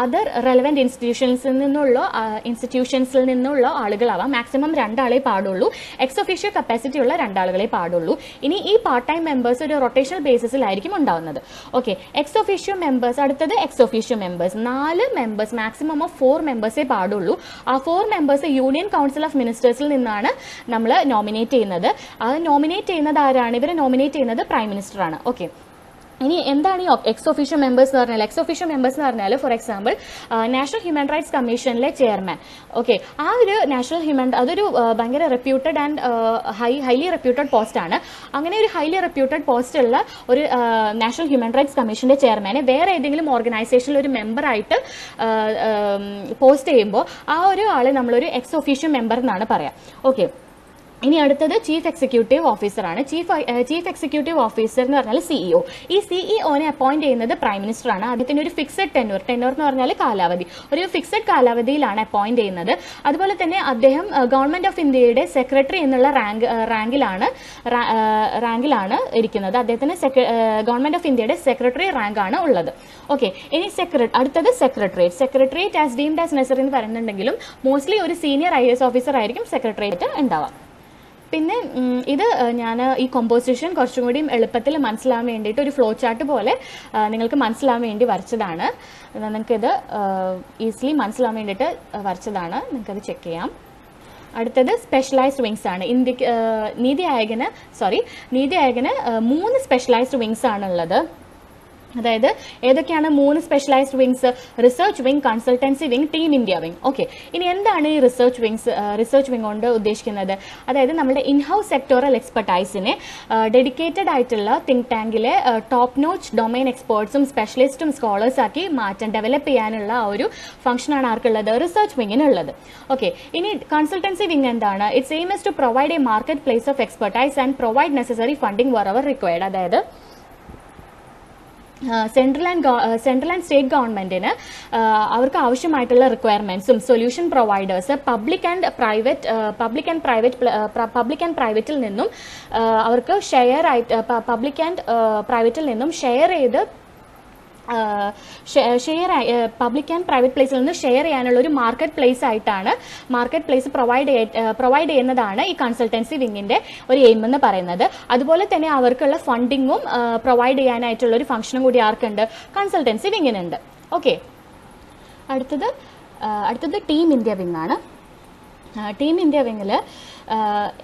അതർ റെലവെന്റ് ഇൻസ്റ്റിറ്റ്യൂഷൻസിൽ നിന്നുള്ള ആളുകളാവാം. മാക്സിമം 2 ആളെ പാടുള്ളൂ. എക്സ് ഒഫീഷ്യോ കപ്പാസിറ്റി ഉള്ള 2 ആളുകളെ പാടുള്ളൂ. ഇനി ഈ പാർട്ട് ടൈം മെമ്പേഴ്സ് ഒരു റൊട്ടേഷണൽ ബേസിസിലായിരിക്കും ഉണ്ടാവുന്നത്. Okay, ex officio members. അടുത്തത് ex officio members. 4 members, maximum of 4 മെമ്പേഴ്സേ പാടുള്ളൂ. ആ 4 മെമ്പേഴ്സ് യൂണിയൻ കൗൺസിൽ ഓഫ് മിനിസ്റ്റേഴ്സിൽ നിന്നാണ് നമ്മൾ നോമിനേറ്റ് ചെയ്യുന്നത്. അത് നോമിനേറ്റ് ചെയ്യുന്നത് ആരാണ്? ഇവരെ നോമിനേറ്റ് ചെയ്യുന്നത് പ്രൈം മിനിസ്റ്റർ ആണ്. ഓക്കെ, ഇനി എന്താണ് ഈ എക്സ് ഒഫീഷ്യോ മെമ്പേഴ്സ് എന്ന് പറഞ്ഞാൽ? എക്സ് ഒഫീഷ്യോ മെമ്പേഴ്സ് എന്ന് പറഞ്ഞാൽ for example national human rights കമ്മീഷനിലെ ചെയർമാൻ. ഓക്കെ, ആ ഒരു അതൊരു ഭയങ്കര reputed and highly reputed post ആണ്. അങ്ങനെ ഒരു ഹൈലി റെപ്യൂട്ടഡ് പോസ്റ്റ് ഉള്ള ഒരു നാഷണൽ ഹ്യൂമൻ റൈറ്റ്സ് കമ്മീഷന്റെ ചെയർമാനെ വേറെ ഏതെങ്കിലും ഓർഗനൈസേഷനിൽ ഒരു മെമ്പറായിട്ട് പോസ്റ്റ് ചെയ്യുമ്പോൾ ആ ഒരു ആളെ നമ്മളൊരു എക്സ് ഒഫീഷ്യോ മെമ്പർ എന്നാണ് പറയാം. ഓക്കെ, ഇനി അടുത്തത് ചീഫ് എക്സിക്യൂട്ടീവ് ഓഫീസറാണ്. ചീഫ് എക്സിക്യൂട്ടീവ് ഓഫീസർ എന്ന് പറഞ്ഞാൽ സിഇഒ. ഈ സിഇഒനെ അപ്പോയിന്റ് ചെയ്യുന്നത് പ്രൈം മിനിസ്റ്റർ ആണ്. അദ്ദേഹത്തിന് ഒരു ഫിക്സഡ് ടെന്യൂർ എന്ന് പറഞ്ഞാൽ കാലാവധി, ഒരു ഫിക്സഡ് കാലാവധിയിലാണ് അപ്പോയിന്റ് ചെയ്യുന്നത്. അതുപോലെ തന്നെ അദ്ദേഹം ഗവൺമെന്റ് ഓഫ് ഇന്ത്യയുടെ സെക്രട്ടറി എന്നുള്ള റാങ്കിലാണ് ഇരിക്കുന്നത്. അദ്ദേഹത്തിന് ഗവൺമെന്റ് ഓഫ് ഇന്ത്യയുടെ സെക്രട്ടറി റാങ്ക് ആണ് ഉള്ളത്. ഓക്കെ, ഇനി അടുത്തത് secretariat as deemed as necessary എന്ന് പറയുന്നുണ്ടെങ്കിലും മോസ്റ്റ്ലി ഒരു സീനിയർ IAS ഓഫീസർ ആയിരിക്കും സെക്രട്ടേറിയറ്റ് ഉണ്ടാവുക. പിന്നെ ഇത് ഞാൻ ഈ കോമ്പോസിഷൻ കുറച്ചും കൂടി എളുപ്പത്തിൽ മനസ്സിലാവാൻ വേണ്ടിയിട്ട് ഒരു ഫ്ലോ ചാർട്ട് പോലെ നിങ്ങൾക്ക് മനസ്സിലാവാൻ വേണ്ടി വരച്ചതാണ്. നിങ്ങൾക്കിത് ഈസിലി മനസ്സിലാവാൻ വേണ്ടിയിട്ട് വരച്ചതാണ്. നിങ്ങൾക്കത് ചെക്ക് ചെയ്യാം. അടുത്തത് സ്പെഷ്യലൈസ്ഡ് വിങ്സ് ആണ്. നീതി ആയോഗിന് 3 സ്പെഷ്യലൈസ്ഡ് വിങ്സ് ആണുള്ളത്. അതായത് ഏതൊക്കെയാണ് 3 specialised wings? Research wing, consultancy wing, team India wing. Okay, ഇനി എന്താണ് ഈ റിസർച്ച് വിങ് കൊണ്ട് ഉദ്ദേശിക്കുന്നത്? അതായത് നമ്മുടെ ഇൻഹൗസ് സെക്ടോറൽ എക്സ്പെർട്ടൈസിനെ ഡെഡിക്കേറ്റഡ് ആയിട്ടുള്ള തിങ്ക് ടാങ്കിലെ ടോപ്പ് നോച്ച് ഡൊമൈൻ എക്സ്പേർട്സും സ്പെഷ്യലിസ്റ്റും സ്കോളേഴ്സ് ആക്കി ഡെവലപ്പ് ചെയ്യാനുള്ള ഒരു ഫംഗ്ഷനാണ് ആർക്കുള്ളത്? റിസർച്ച് വിങ്ങിനുള്ളത്. ഓക്കെ, ഇനി കൺസൾട്ടൻസി വിങ് എന്താണ്? Its aim is to provide a market place of expertise and provide necessary funding wherever required. അതായത് സെൻട്രൽ ആൻഡ് സ്റ്റേറ്റ് ഗവൺമെന്റിന് അവർക്ക് ആവശ്യമായിട്ടുള്ള റിക്വയർമെന്റ്സും സൊല്യൂഷൻ പ്രൊവൈഡേഴ്സ് പബ്ലിക് ആൻഡ് പ്രൈവറ്റിൽ നിന്നും അവർക്ക് പ്രൈവറ്റിൽ നിന്നും ഷെയർ ചെയ്ത് പബ്ലിക് ആൻഡ് പ്രൈവറ്റ് പ്ലേസിൽ നിന്ന് ഷെയർ ചെയ്യാനുള്ള ഒരു മാർക്കറ്റ് പ്ലേസ് പ്രൊവൈഡ് ചെയ്യുന്നതാണ് ഈ കൺസൾട്ടൻസി വിങ്ങിന്റെ ഒരു എയിം എന്ന് പറയുന്നത്. അതുപോലെ തന്നെ അവർക്കുള്ള ഫണ്ടിങ്ങും പ്രൊവൈഡ് ചെയ്യാനായിട്ടുള്ള ഒരു ഫംഗ്ഷനും കൂടി ആർക്കുണ്ട്? കൺസൾട്ടൻസി വിങ്ങിനുണ്ട്. ഓക്കെ, അടുത്തത് ടീം ഇന്ത്യ വിങ് ആണ്. ടീം ഇന്ത്യ വിങ്ങിൽ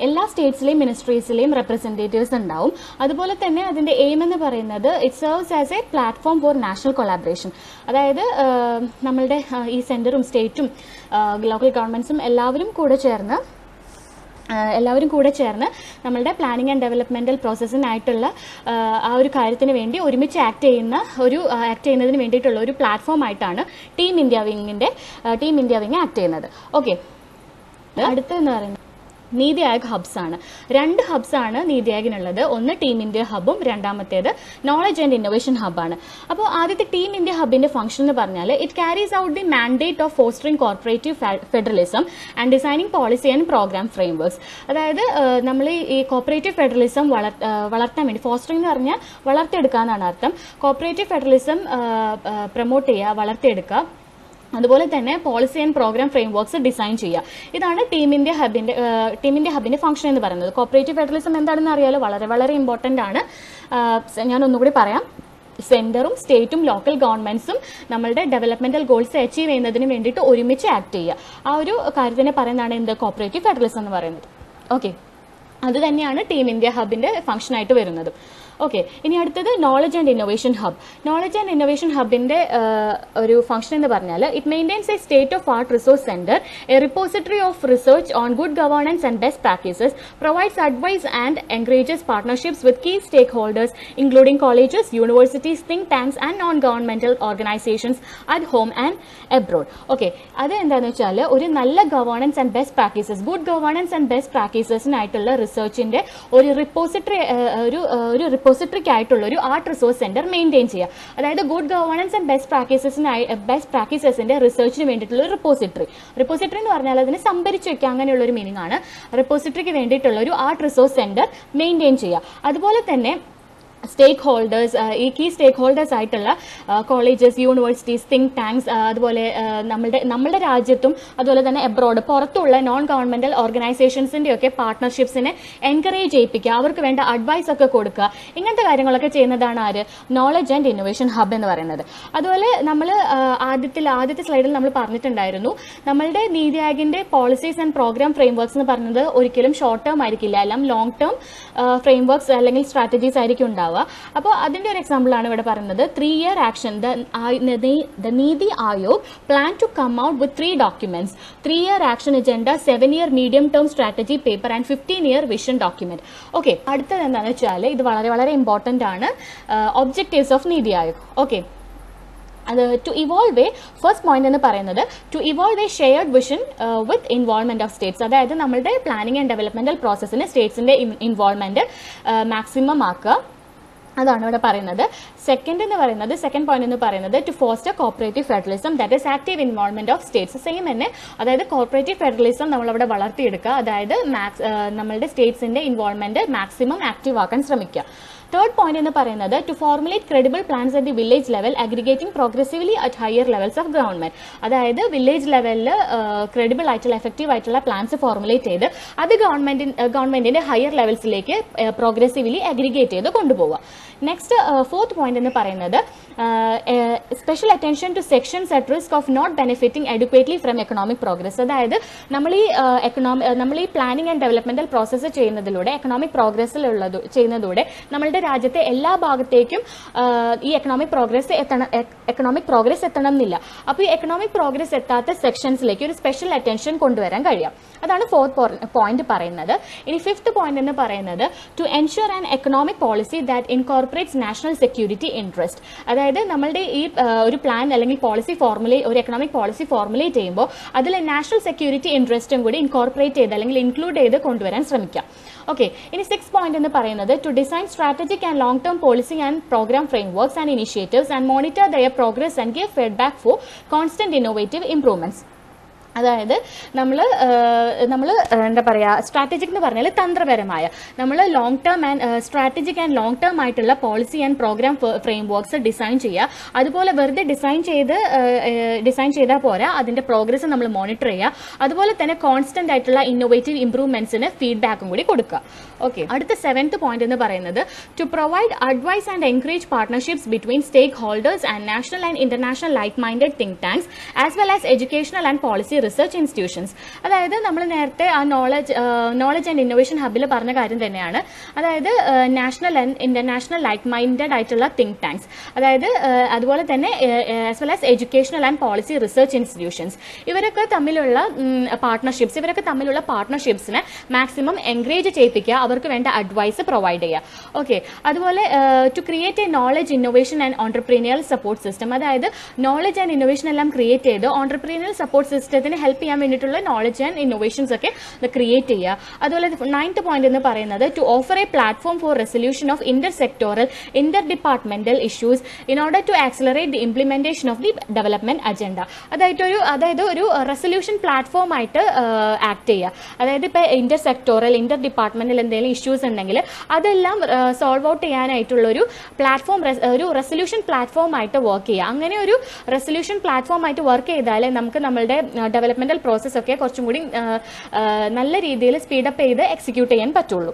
എല്ലാ സ്റ്റേറ്റ്സിലെയും മിനിസ്ട്രീസിലെയും റെപ്രസെൻറ്റേറ്റീവ്സ് ഉണ്ടാവും. അതുപോലെ തന്നെ അതിൻ്റെ എയിം എന്ന് പറയുന്നത് it serves as A platform four national collaboration. അതായത് നമ്മളുടെ ഈ സെൻറ്ററും സ്റ്റേറ്റും ലോക്കൽ ഗവൺമെൻറ്റ്സും എല്ലാവരും കൂടെ ചേർന്ന് നമ്മളുടെ പ്ലാനിംഗ് ആൻഡ് ഡെവലപ്മെൻറ്റൽ പ്രോസസ്സിനായിട്ടുള്ള ആ ഒരു കാര്യത്തിന് വേണ്ടി ഒരുമിച്ച് ആക്ട് ചെയ്യുന്നതിന് വേണ്ടിയിട്ടുള്ള ഒരു പ്ലാറ്റ്ഫോം ആയിട്ടാണ് ടീം ഇന്ത്യ വിങ് ആക്ട് ചെയ്യുന്നത്. ഓക്കെ, അടുത്തെന്ന് പറയുന്നത് നീതി ആയോഗ് ഹബ്സ് ആണ്. 2 ഹബ്സ് ആണ് നീതി ആയോഗിനുള്ളത്. ഒന്ന് ടീം ഇന്ത്യ ഹബും രണ്ടാമത്തേത് നോളജ് ആൻഡ് ഇന്നോവേഷൻ ഹബ്ബാണ്. അപ്പോൾ ആദ്യത്തെ ടീം ഇന്ത്യ ഹബിന്റെ ഫംഗ്ഷൻ എന്ന് പറഞ്ഞാൽ it carries out the mandate of fostering cooperative federalism and designing policy and programme frameworks. അതായത് നമ്മൾ ഈ കോർപ്പറേറ്റീവ് ഫെഡറലിസം വളർത്താൻ വേണ്ടി, ഫോസ്റ്ററിംഗ് എന്ന് പറഞ്ഞാൽ വളർത്തിയെടുക്കുക എന്നാണ് അർത്ഥം. കോർപ്പറേറ്റീവ് ഫെഡറലിസം പ്രൊമോട്ട് ചെയ്യുക, വളർത്തിയെടുക്കുക. അതുപോലെ തന്നെ policy and programme frameworks design ചെയ്യുക. ഇതാണ് ടീം ഇന്ത്യ ഹബിന്റെ ഫംഗ്ഷൻ എന്ന് പറയുന്നത്. കോർപ്പറേറ്റീവ് ഫെഡറലിസം എന്താണെന്ന് അറിയാലോ, വളരെ വളരെ ഇമ്പോർട്ടൻ്റ് ആണ്. ഞാൻ ഒന്നുകൂടി പറയാം. സെൻറ്ററും സ്റ്റേറ്റും ലോക്കൽ ഗവൺമെൻറ്റ്സും നമ്മളുടെ ഡെവലപ്മെൻറ്റൽ ഗോൾസ് അച്ചീവ് ചെയ്യുന്നതിന് വേണ്ടിയിട്ട് ഒരുമിച്ച് ആക്ട് ചെയ്യുക. ആ ഒരു കാര്യത്തിനെ പറയുന്നതാണ് എന്ത്? കോർപ്പറേറ്റീവ് ഫെഡറലിസം എന്ന് പറയുന്നത്. ഓക്കെ, അത് തന്നെയാണ് ടീം ഇന്ത്യ ഹബിന്റെ ഫംഗ്ഷനായിട്ട് വരുന്നത്. ഓക്കെ, ഇനി അടുത്തത് knowledge and innovation hub. Knowledge and innovation ഹബിന്റെ ഒരു ഫംഗ്ഷൻ എന്ന് പറഞ്ഞാൽ it maintains a state of art resource centre, a repository of research on good governance and best practices, provides advice and encourages partnerships with key stake holders including colleges, universities, think tanks and non governmental organisations at home and abroad. Okay, അത് എന്താണെന്ന് വെച്ചാൽ ഒരു നല്ല governance and best practices, good governance and best പ്രാക്ടീസസിനായിട്ടുള്ള റിസർച്ചിന്റെ ഒരു റിപ്പോസിറ്ററിക്കായിട്ടുള്ള ഒരു art resource centre maintain ചെയ്യുക. അതായത് good governance and best പ്രാക്ടീസസിന്റെ റിസർച്ചിന് വേണ്ടിയിട്ടുള്ള ഒരു റിപ്പോസിറ്ററി എന്ന് പറഞ്ഞാൽ അതിനെ സംഭരിച്ചു വെക്കുക, അങ്ങനെയുള്ള ഒരു മീനിങ് ആണ്. റിപ്പോസിറ്ററിക്ക് വേണ്ടിയിട്ടുള്ള ഒരു ആർട്ട് റിസോഴ്സ് സെന്റർ മെയിൻറ്റെയിൻ ചെയ്യുക. അതുപോലെ തന്നെ സ്റ്റേക്ക് ഹോൾഡേഴ്സ്, ഈ കീ സ്റ്റേക്ക് ഹോൾഡേഴ്സ് ആയിട്ടുള്ള കോളേജസ്, യൂണിവേഴ്സിറ്റീസ്, തിങ്ക് ടാങ്ക്സ്, അതുപോലെ നമ്മുടെ രാജ്യത്തും അതുപോലെ തന്നെ എബ്രോഡ് പുറത്തുള്ള നോൺ ഗവൺമെന്റൽ ഓർഗനൈസേഷൻസിന്റെ ഒക്കെ പാർട്ട്ണർഷിപ്സിനെ എൻകറേജ് ചെയ്യിപ്പിക്കുക, അവർക്ക് വേണ്ട അഡ്വൈസ് ഒക്കെ കൊടുക്കുക. ഇങ്ങനത്തെ കാര്യങ്ങളൊക്കെ ചെയ്യുന്നതാണ് ആര്? നോളജ് ആൻഡ് ഇന്നോവേഷൻ ഹബ് എന്ന് പറയുന്നത്. അതുപോലെ നമ്മൾ ആദ്യത്തെ സ്ലൈഡിൽ നമ്മൾ പറഞ്ഞിട്ടുണ്ടായിരുന്നു, നമ്മളുടെ NITI ആയോഗിന്റെ policies and programme frameworks എന്ന് പറയുന്നത് ഒരിക്കലും ഷോർട്ട് ടേം ആയിരിക്കില്ല, എല്ലാം ലോങ് ടേം ഫ്രെയിംവർക്സ് അല്ലെങ്കിൽ സ്ട്രാറ്റജീസ് ആയിരിക്കും ഉണ്ടാവുക. അപ്പോൾ അതിന്റെ ഒരു എക്സാമ്പിൾ ആണ് ഇവിടെ പറയുന്നത്. 3-year action. The Niti Aayog plan to come out with 3 documents: 3-year action agenda, 7-year medium-term strategy paper and 15-year vision document. Okay, അടുത്തത് എന്താണെന്ന് വെച്ചാൽ ഇത് വളരെ വളരെ ഇമ്പോർട്ടൻ്റ് ആണ്, ഒബ്ജക്റ്റീവ്സ് ഓഫ് നീതി ആയോഗ്. ഓക്കെ, അത് to evolve a first point എന്ന് പറയുന്നത് to evolve a shared vision with involvement of states. അതായത് നമ്മളുടെ പ്ലാനിംഗ് ആൻഡ് ഡെവലപ്മെന്റൽ പ്രോസസ്സിന് സ്റ്റേറ്റ്സിന്റെ ഇൻവോൾവ്മെന്റ് മാക്സിമം ആക്കുക, അതാണ് ഇവിടെ പറയുന്നത്. സെക്കൻഡ് പോയിന്റ് എന്ന് പറയുന്നത് to foster cooperative federalism, that is active involvement of states. Same തന്നെ, അതായത് കോപ്പറേറ്റീവ് ഫെഡറലിസം നമ്മളവിടെ വളർത്തിയെടുക്കുക, അതായത് നമ്മളുടെ സ്റ്റേറ്റ്സിന്റെ ഇൻവോൾവ്മെന്റ് മാക്സിമം ആക്റ്റീവ് ആക്കാൻ ശ്രമിക്കുക. തേർഡ് പോയിന്റ് എന്ന് പറയുന്നത് to formulate credible plans at the village level, aggregating progressively at higher levels of government. അതായത് വില്ലേജ് ലെവലിൽ ക്രെഡിബിൾ ആയിട്ടുള്ള എഫക്റ്റീവ് ആയിട്ടുള്ള പ്ലാൻസ് ഫോർമുലേറ്റ് ചെയ്ത് അത് ഗവൺമെന്റിന്റെ ഹയർ ലെവൽസിലേക്ക് പ്രോഗ്രസീവ്ലി അഗ്രിഗേറ്റ് ചെയ്ത് കൊണ്ടുപോവുക. നെക്സ്റ്റ് ഫോർത്ത് പോയിന്റ് എന്ന് പറയുന്നത് special attention to sections at risk of not benefiting adequately from economic progress. അതായത് നമ്മൾ ഈ പ്ലാനിംഗ് ആൻഡ് ഡെവലപ്മെന്റൽ പ്രോസസ്സ് ചെയ്യുന്നതിലൂടെ, എക്കണോമിക് ചെയ്യുന്നതിലൂടെ നമ്മളുടെ രാജ്യത്തെ എല്ലാ ഭാഗത്തേക്കും ഈ എക്കണോമിക് പ്രോഗ്രസ് എത്തണം എന്നില്ല. അപ്പോൾ ഈ എക്കണോമിക് പ്രോഗ്രസ് എത്താത്ത സെക്ഷൻസിലേക്ക് ഒരു സ്പെഷ്യൽ അറ്റൻഷൻ കൊണ്ടുവരാൻ കഴിയാം. അതാണ് ഫോർത്ത് പോയിന്റ് പറയുന്നത്. ഇനി ഫിഫ്ത്ത് പോയിന്റ് എന്ന് പറയുന്നത് to ensure an economic policy that incorporates national security interest. അതായത് നമ്മളുടെ ഈ ഒരു പ്ലാൻ അല്ലെങ്കിൽ ഒരു എക്കണോമിക് പോളിസി ഫോർമുലേറ്റ് ചെയ്യുമ്പോൾ അതിൽ നാഷണൽ സെക്യൂരിറ്റി ഇൻട്രസ്റ്റും കൂടി ഇൻകോർപ്പറേറ്റ് ചെയ്ത് അല്ലെങ്കിൽ ഇൻക്ലൂഡ് ചെയ്ത് കൊണ്ടുവരാൻ ശ്രമിക്കാം. ഓക്കെ, ഇനി സിക്സ് പോയിന്റ് എന്ന് പറയുന്നത് to design strategic and long term policy and programme frameworks and initiatives and monitor their progress and give feedback for constant innovative improvements. അതായത് നമ്മൾ എന്താ പറയുക, സ്ട്രാറ്റജിക് എന്ന് പറഞ്ഞാൽ തന്ത്രപരമായ, നമ്മൾ long term strategic and long term ആയിട്ടുള്ള policy and programme frameworks design ചെയ്യുക. അതുപോലെ വെറുതെ ഡിസൈൻ ചെയ്താൽ പോരാ, അതിന്റെ പ്രോഗ്രസ് നമ്മൾ മോണിറ്റർ ചെയ്യുക. അതുപോലെ തന്നെ കോൺസ്റ്റന്റ് ആയിട്ടുള്ള ഇന്നോവേറ്റീവ് ഇംപ്രൂവ്മെന്റ്സിന് ഫീഡ്ബാക്കും കൂടി കൊടുക്കുക. ഓക്കെ, അടുത്ത സെവൻത്ത് പോയിന്റ് എന്ന് പറയുന്നത് to provide advice and encourage partnerships between stakeholders and national and international like minded think tanks as well as educational and policy research institutions. അതായത് നമ്മൾ നേരത്തെ ആ നോളജ് ആൻഡ് ഇന്നോവേഷൻ ഹബിൽ പറഞ്ഞ കാര്യം തന്നെയാണ്. അതായത് national and international like minded ആയിട്ടുള്ള think tanks, അതായത് അതുപോലെ തന്നെ as well as educational and policy research institutions, ഇവരൊക്കെ തമ്മിലുള്ള പാർട്ട്ണർഷിപ്സിനെ മാക്സിമം എൻകറേജ് ചെയ്യിപ്പിക്കുക, അവർക്ക് വേണ്ട അഡ്വൈസ് പ്രൊവൈഡ് ചെയ്യുക. ഓക്കെ, അതുപോലെ to create a knowledge innovation and entrepreneurial support system. അതായത് നോളജ് ആൻഡ് ഇന്നോവേഷൻ എല്ലാം ക്രിയേറ്റ് ചെയ്ത് ഓൺടർപ്രീനിയൽ സപ്പോർട്ട് സിസ്റ്റത്തിന് ഹെൽപ്പ് ചെയ്യാൻ വേണ്ടിയിട്ടുള്ള നോളജ് ആൻഡ് ഇന്നോവേഷൻസ് ഒക്കെ ക്രിയേറ്റ് ചെയ്യുക. അതുപോലെ 9th പോയിന്റ് എന്ന് പറയുന്നത് to offer a platform for resolution of inter departmental issues in order to accelerate the implementation of the development agenda. അതായത് ഒരു റെസൊല്യൂഷൻ പ്ലാറ്റ്ഫോം ആയിട്ട് ആക്ട് ചെയ്യുക. അതായത് ഇപ്പോൾ ഇന്റർ ഡിപ്പാർട്ട്മെന്റൽ എന്തെങ്കിലും ഇഷ്യൂസ് ഉണ്ടെങ്കിൽ അതെല്ലാം സോൾവ് ഔട്ട് ചെയ്യാനായിട്ടുള്ള ഒരു റെസൊല്യൂഷൻ പ്ലാറ്റ്ഫോം ആയിട്ട് വർക്ക് ചെയ്യുക. അങ്ങനെ ഒരു റെസൊല്യൂഷൻ പ്ലാറ്റ്ഫോം ആയിട്ട് വർക്ക് ചെയ്താലേ നമുക്ക് നമ്മളുടെ ഡെവലപ്മെന്റൽ പ്രോസസ് ഒക്കെ കുറച്ചും കൂടി നല്ല രീതിയിൽ സ്പീഡപ്പ് ചെയ്ത് എക്സിക്യൂട്ട് ചെയ്യാൻ പറ്റുള്ളൂ.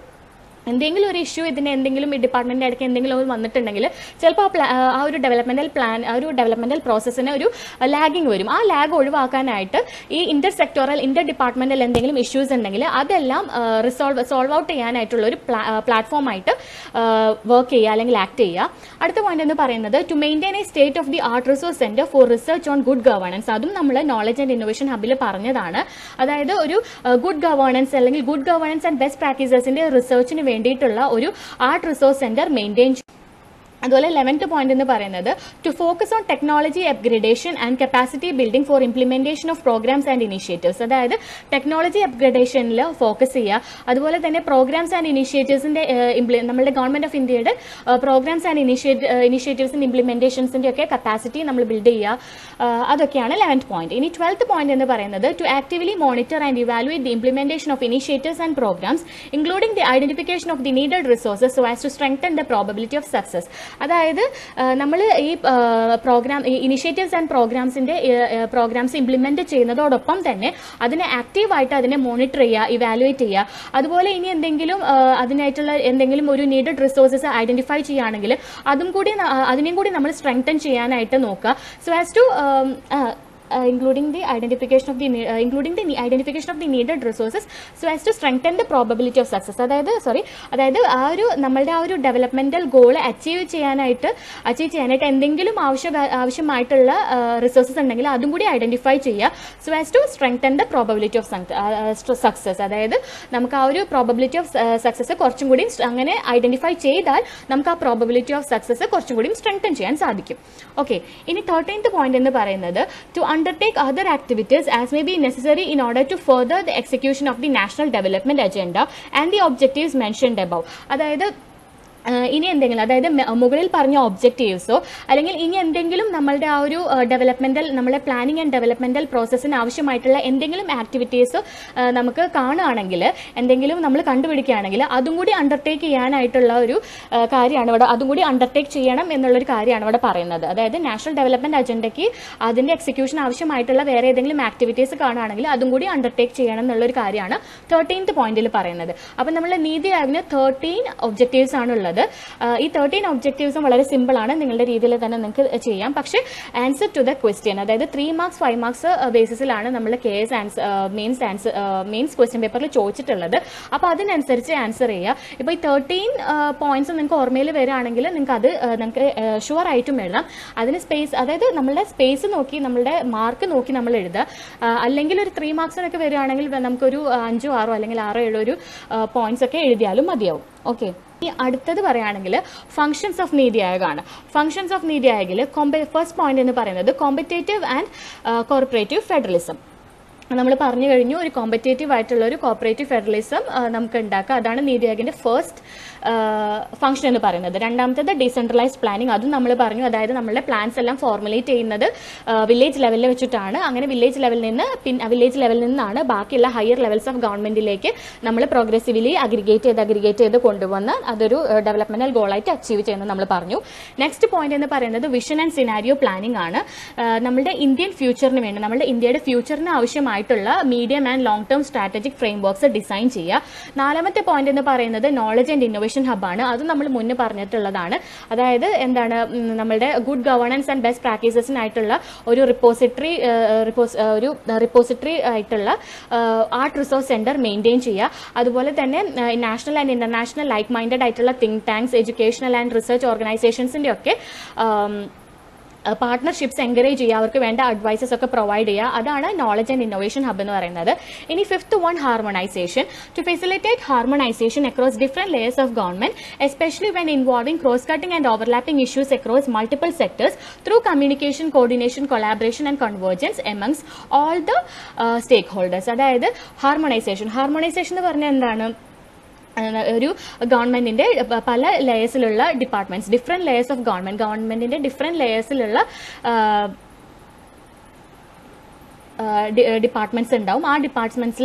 എന്തെങ്കിലും ഒരു ഇഷ്യൂ ഇതിന് എന്തെങ്കിലും ഈ ഡിപ്പാർട്ട്മെൻറ്റിൻ്റെ ഇടയ്ക്ക് എന്തെങ്കിലും വന്നിട്ടുണ്ടെങ്കിൽ ചിലപ്പോൾ ആ ഒരു ഡെവലപ്മെൻറ്റൽ പ്രോസസ്സിന് ഒരു ലാഗിങ് വരും. ആ ലാഗ് ഒഴിവാക്കാനായിട്ട് ഈ ഇന്റർ ഡിപ്പാർട്ട്മെൻറ്റൽ എന്തെങ്കിലും ഇഷ്യൂസ് ഉണ്ടെങ്കിൽ അതെല്ലാം സോൾവ് ഔട്ട് ചെയ്യാനായിട്ടുള്ള ഒരു പ്ലാറ്റ്ഫോമായിട്ട് വർക്ക് ചെയ്യുക അല്ലെങ്കിൽ ആക്ട് ചെയ്യുക. അടുത്ത പോയിന്റ് എന്ന് പറയുന്നത് to maintain a state of the art resource centre for research on good governance. അതും നമ്മൾ നോളജ് ആൻഡ് ഇന്നോവേഷൻ ഹബിൽ പറഞ്ഞതാണ്. അതായത് ഒരു ഗുഡ് ഗവേണൻസ് അല്ലെങ്കിൽ ഗുഡ് ഗവേണൻസ് ആൻഡ് ബെസ്റ്റ് പ്രാക്ടീസസിന്റെ റിസർച്ചിന് വേണ്ടിയിട്ടുള്ള ഒരു ആർട്ട് റിസോഴ്സ് സെന്റർ മെയിൻറ്റെയിൻ. അതുപോലെ 11th പോയിന്റ് എന്ന് പറയുന്നത് to focus on technology upgradation and capacity building for implementation of programmes and initiatives. അതായത് ടെക്നോളജി അപ്ഗ്രേഡേഷനിൽ ഫോക്കസ് ചെയ്യുക. അതുപോലെ തന്നെ പ്രോഗ്രാംസ് ആൻഡ് ഇനിഷ്യേറ്റീവ്സിന്റെ നമ്മുടെ ഗവൺമെന്റ് ഓഫ് ഇന്ത്യയുടെ പ്രോഗ്രാംസ് ആൻഡ് ഇനിഷ്യേറ്റീവ്സിന്റെ ഇംപ്ലിമെന്റേഷൻസിന്റെ ഒക്കെ കപ്പാസിറ്റി നമ്മൾ ബിൽഡ് ചെയ്യുക. അതൊക്കെയാണ് 11th പോയിന്റ്. ഇനി 12th പോയിന്റ് എന്ന് പറയുന്നത് to actively monitor and evaluate the implementation of initiatives and programmes including the identification of the needed resources so as to strengthen the probability of success. അതായത് നമ്മൾ ഈ initiatives and programmes implement ചെയ്യുന്നതോടൊപ്പം തന്നെ അതിനെ ആക്റ്റീവായിട്ട് അതിനെ മോണിറ്റർ ചെയ്യുക, evaluate ചെയ്യുക. അതുപോലെ ഇനി അതിനായിട്ടുള്ള എന്തെങ്കിലും ഒരു നീഡഡ് റിസോഴ്സസ് ഐഡന്റിഫൈ ചെയ്യുകയാണെങ്കിൽ അതിനെയും കൂടി നമ്മൾ സ്ട്രെങ്തൻ ചെയ്യാനായിട്ട് നോക്കുക. So as to including the identification of the needed resources so as to strengthen the probability of success. അതായത് നമ്മളുടെ ആ ഒരു ഡെവലപ്മെന്റൽ ഗോൾ അച്ചീവ് ചെയ്യാനായിട്ട് എന്തെങ്കിലും ആവശ്യമായിട്ടുള്ള റിസോഴ്സസ് ഉണ്ടെങ്കിൽ അതും കൂടി ഐഡന്റിഫൈ ചെയ്യുക. So as to strengthen the probability of success. അതായത് നമുക്ക് ആ ഒരു പ്രോബബിലിറ്റി ഓഫ് സക്സസ് കുറച്ചും കൂടി അങ്ങനെ ഐഡന്റിഫൈ ചെയ്താൽ നമുക്ക് ആ പ്രോബബിലിറ്റി ഓഫ് സക്സസ് കുറച്ചും കൂടി സ്ട്രെങ്തൻ ചെയ്യാൻ സാധിക്കും. ഓക്കെ, ഇനി 13th പോയിന്റ് എന്ന് പറയുന്നത് to undertake other activities as may be necessary in order to further the execution of the national development agenda and the objectives mentioned above. അതായത് ഇനി എന്തെങ്കിലും, അതായത് മുകളിൽ പറഞ്ഞ ഒബ്ജക്റ്റീവ്സോ അല്ലെങ്കിൽ ഇനി എന്തെങ്കിലും നമ്മളുടെ ആ ഒരു നമ്മുടെ പ്ലാനിങ് ആൻഡ് ഡെവലപ്മെന്റൽ പ്രോസസ്സിന് ആവശ്യമായിട്ടുള്ള എന്തെങ്കിലും ആക്ടിവിറ്റീസ് നമുക്ക് കാണുകയാണെങ്കിൽ, എന്തെങ്കിലും നമ്മൾ കണ്ടുപിടിക്കുകയാണെങ്കിൽ അതും കൂടി അണ്ടർടേക്ക് ചെയ്യാനായിട്ടുള്ള ഒരു കാര്യമാണ് ഇവിടെ, അതും കൂടി അണ്ടർടേക്ക് ചെയ്യണം എന്നുള്ളൊരു കാര്യമാണ് ഇവിടെ പറയുന്നത്. അതായത് നാഷണൽ ഡെവലപ്മെന്റ് അജണ്ടയ്ക്ക് അതിന്റെ എക്സിക്യൂഷൻ ആവശ്യമായിട്ടുള്ള വേറെ ഏതെങ്കിലും ആക്ടിവിറ്റീസ് കാണുകയാണെങ്കിൽ അതും കൂടി അണ്ടർടേക്ക് ചെയ്യണം എന്നുള്ളൊരു കാര്യമാണ് 13th പോയിന്റിൽ പറയുന്നത്. അപ്പം നമ്മൾ നീതി ആയോഗിന് 13 ഒബ്ജക്റ്റീവ്സ് ആണുള്ളത്. ഈ 13 ഒബ്ജക്റ്റീവ്സും വളരെ സിമ്പിൾ ആണ്, നിങ്ങളുടെ രീതിയിൽ തന്നെ നിങ്ങൾക്ക് ചെയ്യാം. പക്ഷേ ആൻസർ ടു ദ ക്വസ്റ്റ്യൻ, അതായത് 3 മാർക്സ് 5 മാർക്സ് ബേസിസിലാണ് നമ്മൾ KS മെയിൻസ് ക്വസ്റ്റ്യൻ പേപ്പറിൽ ചോദിച്ചിട്ടുള്ളത്. അപ്പോൾ അതിനനുസരിച്ച് ആൻസർ ചെയ്യുക. ഇപ്പോൾ ഈ 13 പോയിന്റ്സ് നിങ്ങൾക്ക് ഓർമ്മയിൽ വരികയാണെങ്കിൽ നിങ്ങൾക്ക് ഷുവർ ആയിട്ടും എഴുതാം. അതിന് സ്പേസ്, അതായത് നമ്മളുടെ സ്പേസ് നോക്കി നമ്മളുടെ മാർക്ക് നോക്കി നമ്മൾ എഴുതുക. അല്ലെങ്കിൽ ഒരു 3 മാർക്സിനൊക്കെ വരികയാണെങ്കിൽ നമുക്കൊരു 5 6 അല്ലെങ്കിൽ 6 7 ഒരു പോയിന്റ്സ് ഒക്കെ എഴുതിയാലും മതിയാവും. ഓക്കെ, ഈ അടുത്തത് പറയുകയാണെങ്കിൽ ഫങ്ഷൻസ് ഓഫ് നീതി ആയോഗാണ്. ഫങ്ഷൻസ് ഓഫ് നീതി ആയോഗിൽ ഫസ്റ്റ് പോയിന്റ് എന്ന് പറയുന്നത് കോമ്പറ്റേറ്റീവ് ആൻഡ് കോർപ്പറേറ്റീവ് ഫെഡറലിസം. നമ്മൾ പറഞ്ഞു കഴിഞ്ഞു, ഒരു കോമ്പറ്റേറ്റീവ് ആയിട്ടുള്ള ഒരു കോപ്പറേറ്റീവ് ഫെഡറലിസം നമുക്ക് ഉണ്ടാക്കുക. അതാണ് നീതി ആയോഗിന്റെ ഫസ്റ്റ് ഫംഗ്ഷൻ എന്ന് പറയുന്നത്. രണ്ടാമത്തേത് ഡീസെൻട്രലൈസ്ഡ് പ്ലാനിങ്, അതും നമ്മൾ പറഞ്ഞു. അതായത് നമ്മളുടെ പ്ലാൻസ് എല്ലാം ഫോർമുലേറ്റ് ചെയ്യുന്നത് വില്ലേജ് ലെവലിൽ വെച്ചിട്ടാണ്. അങ്ങനെ വില്ലേജ് ലെവലിൽ നിന്നാണ് ബാക്കിയുള്ള ഹയർ ലെവൽസ് ഓഫ് ഗവൺമെന്റിലേക്ക് നമ്മൾ പ്രോഗ്രസീവ്ലി അഗ്രിഗേറ്റ് ചെയ്ത് കൊണ്ടുവന്ന് അതൊരു ഡെവലപ്മെന്റൽ ഗോളായിട്ട് അച്ചീവ് ചെയ്യുന്നത് നമ്മൾ പറഞ്ഞു. നെക്സ്റ്റ് പോയിന്റ് എന്ന് പറയുന്നത് വിഷൻ ആൻഡ് സിനാരിയോ പ്ലാനിംഗ് ആണ്. നമ്മുടെ ഇന്ത്യൻ ഫ്യൂച്ചറിന് വേണ്ടി, നമ്മുടെ ഇന്ത്യയുടെ ഫ്യൂച്ചറിന് ആവശ്യമായിട്ടുള്ള medium and long term strategic frameworks design ചെയ്യുക. 4th പോയിന്റ് എന്ന് പറയുന്നത് നോളജ് ആൻഡ് ഇന്നോവേഷൻ ഹബ്ബാണ്. അത് നമ്മൾ മുന്നേ പറഞ്ഞിട്ടുള്ളതാണ്. അതായത് എന്താണ്, നമ്മളുടെ ഗുഡ് ഗവേണൻസ് ആൻഡ് ബെസ്റ്റ് പ്രാക്ടീസസിനായിട്ടുള്ള ഒരു റിപ്പോസിറ്ററി ആയിട്ടുള്ള ആർട്ട് റിസോഴ്സ് സെന്റർ മെയിൻറ്റെയിൻ ചെയ്യുക. അതുപോലെ തന്നെ national and international like minded ആയിട്ടുള്ള think tanks, educational and research ഓർഗനൈസേഷൻസിന്റെ ഒക്കെ പാർട്ട്ണർഷിപ്സ് എൻകറേജ് ചെയ്യുക, അവർക്ക് വേണ്ട അഡ്വൈസസ് ഒക്കെ പ്രൊവൈഡ് ചെയ്യുക. അതാണ് നോളജ് ആൻഡ് ഇന്നോവേഷൻ ഹബ് എന്ന് പറയുന്നത്. ഇനി 5th one harmonisation. To facilitate harmonisation across different layers of government, especially when involving cross cutting and overlapping issues across multiple sectors through communication, coordination, collaboration and convergence amongst all the stake holders. അതായത് harmonisation എന്ന് പറഞ്ഞാൽ എന്താണ്, ഒരു ഗവൺമെന്റിന്റെ പല ലെയേഴ്സിലുള്ള departments, different layers of ഗവൺമെന്റിന്റെ different ലെയേഴ്സിലുള്ള ഡിപ്പാർട്ട്മെന്റ്സ് ഉണ്ടാവും. ആ